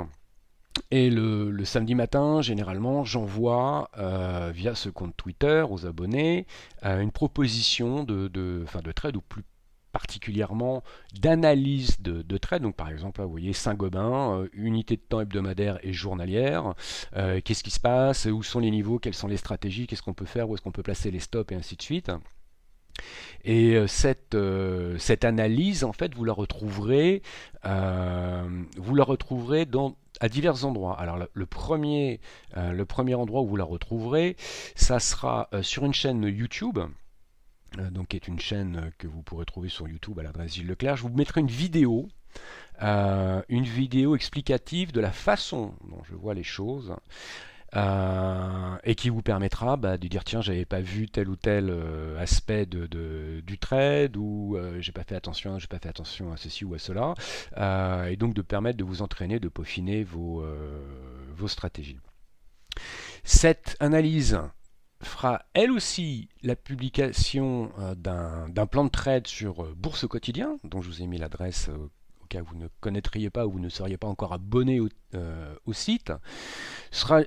[SPEAKER 1] Et le samedi matin, généralement, j'envoie via ce compte Twitter aux abonnés une proposition de trade ou plus particulièrement d'analyse de trade. Donc par exemple, là, vous voyez Saint-Gobain, unité de temps hebdomadaire et journalière. Qu'est-ce qui se passe? Où sont les niveaux? Quelles sont les stratégies? Qu'est-ce qu'on peut faire? Où est-ce qu'on peut placer les stops? Et ainsi de suite. Et cette analyse, en fait, vous la retrouverez à divers endroits. Alors le premier endroit où vous la retrouverez, ça sera sur une chaîne YouTube donc qui est une chaîne que vous pourrez trouver sur YouTube à l'adresse Gilles Leclerc. Je vous mettrai une vidéo explicative de la façon dont je vois les choses. Et qui vous permettra de dire tiens, j'avais pas vu tel ou tel aspect du trade, ou j'ai pas fait attention à ceci ou à cela, et donc de permettre de vous entraîner, de peaufiner vos stratégies. Cette analyse fera elle aussi la publication d'un plan de trade sur Bourse au quotidien, dont je vous ai mis l'adresse au cas où vous ne connaîtriez pas ou vous ne seriez pas encore abonné au site. Ce sera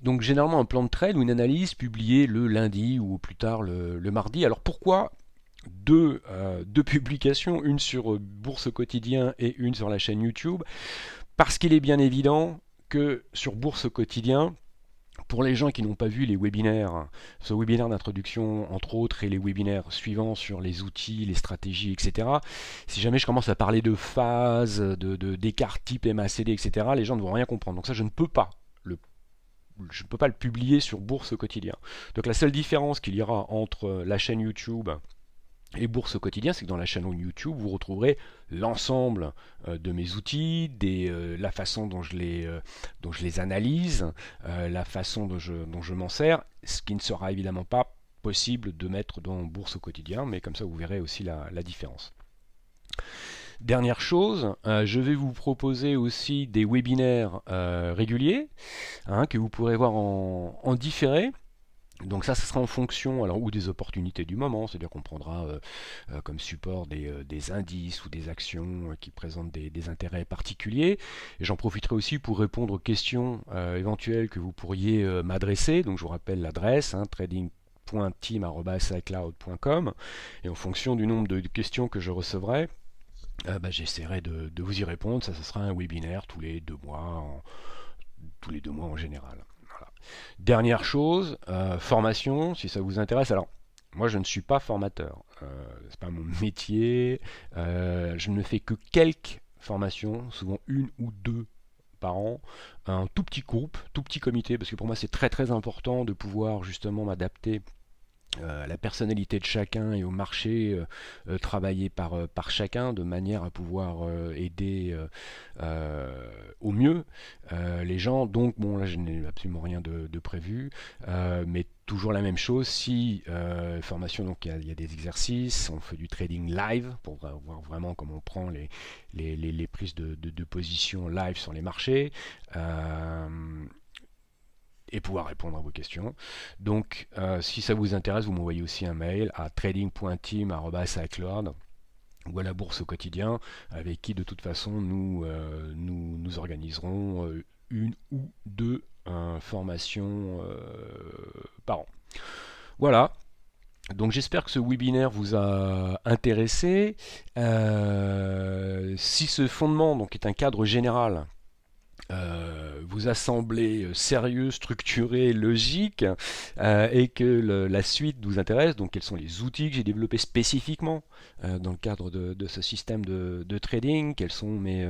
[SPEAKER 1] donc généralement un plan de trade ou une analyse publiée le lundi ou plus tard le mardi. Alors pourquoi deux publications, une sur Bourse au quotidien et une sur la chaîne YouTube? Parce qu'il est bien évident que sur Bourse au quotidien, pour les gens qui n'ont pas vu les webinaires, ce webinaire d'introduction entre autres et les webinaires suivants sur les outils, les stratégies, etc., si jamais je commence à parler de phases, d'écarts type MACD, etc., les gens ne vont rien comprendre. Donc ça, je ne peux pas le publier sur Bourse au quotidien. Donc la seule différence qu'il y aura entre la chaîne YouTube et Bourse au quotidien, c'est que dans la chaîne YouTube, vous retrouverez l'ensemble de mes outils, la façon dont je les analyse, la façon dont je m'en sers, ce qui ne sera évidemment pas possible de mettre dans Bourse au quotidien, mais comme ça vous verrez aussi la différence. Dernière chose, je vais vous proposer aussi des webinaires réguliers que vous pourrez voir en différé. Donc ça sera en fonction ou des opportunités du moment, c'est-à-dire qu'on prendra comme support des indices ou des actions qui présentent des intérêts particuliers. Et j'en profiterai aussi pour répondre aux questions éventuelles que vous pourriez m'adresser. Donc je vous rappelle l'adresse, trading.team@icloud.com, et en fonction du nombre de questions que je recevrai, j'essaierai de vous y répondre. Ça sera un webinaire tous les 2 mois, en général. Voilà. Dernière chose, formation, si ça vous intéresse. Alors, moi, je ne suis pas formateur. C'est pas mon métier. Je ne fais que quelques formations, souvent une ou deux par an, un tout petit groupe, tout petit comité, parce que pour moi c'est très très important de pouvoir justement m'adapter à la personnalité de chacun et au marché travaillé par chacun, de manière à pouvoir aider au mieux les gens. Donc bon, là je n'ai absolument rien de prévu, mais toujours la même chose. Si formation, donc il y a des exercices, on fait du trading live pour voir vraiment comment on prend les prises de position live sur les marchés. Et pouvoir répondre à vos questions. Donc, si ça vous intéresse, vous m'envoyez aussi un mail à trading.team@icloud ou à la bourse au quotidien, avec qui de toute façon nous organiserons une ou deux formations par an. Voilà. Donc j'espère que ce webinaire vous a intéressé. Si ce fondement donc est un cadre général, vous a semblé sérieux, structuré, logique, et que la suite vous intéresse, donc quels sont les outils que j'ai développés spécifiquement dans le cadre de ce système de trading, quels sont mes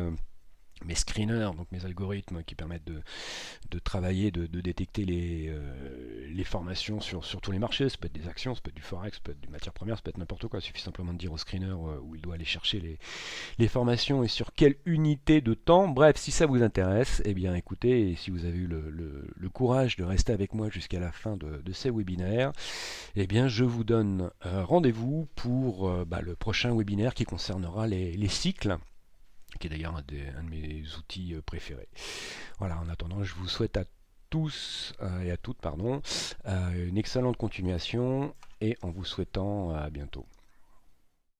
[SPEAKER 1] screeners, donc mes algorithmes qui permettent de travailler, de détecter les formations sur tous les marchés. Ça peut être des actions, ça peut être du forex, ça peut être du matière première, ça peut être n'importe quoi. Il suffit simplement de dire au screener où il doit aller chercher les formations et sur quelle unité de temps. Bref, si ça vous intéresse, eh bien écoutez, et si vous avez eu le courage de rester avec moi jusqu'à la fin de ces webinaires, eh bien je vous donne rendez-vous pour le prochain webinaire qui concernera les cycles, qui est d'ailleurs un de mes outils préférés. Voilà, en attendant, je vous souhaite à tous et à toutes, une excellente continuation, et en vous souhaitant à bientôt.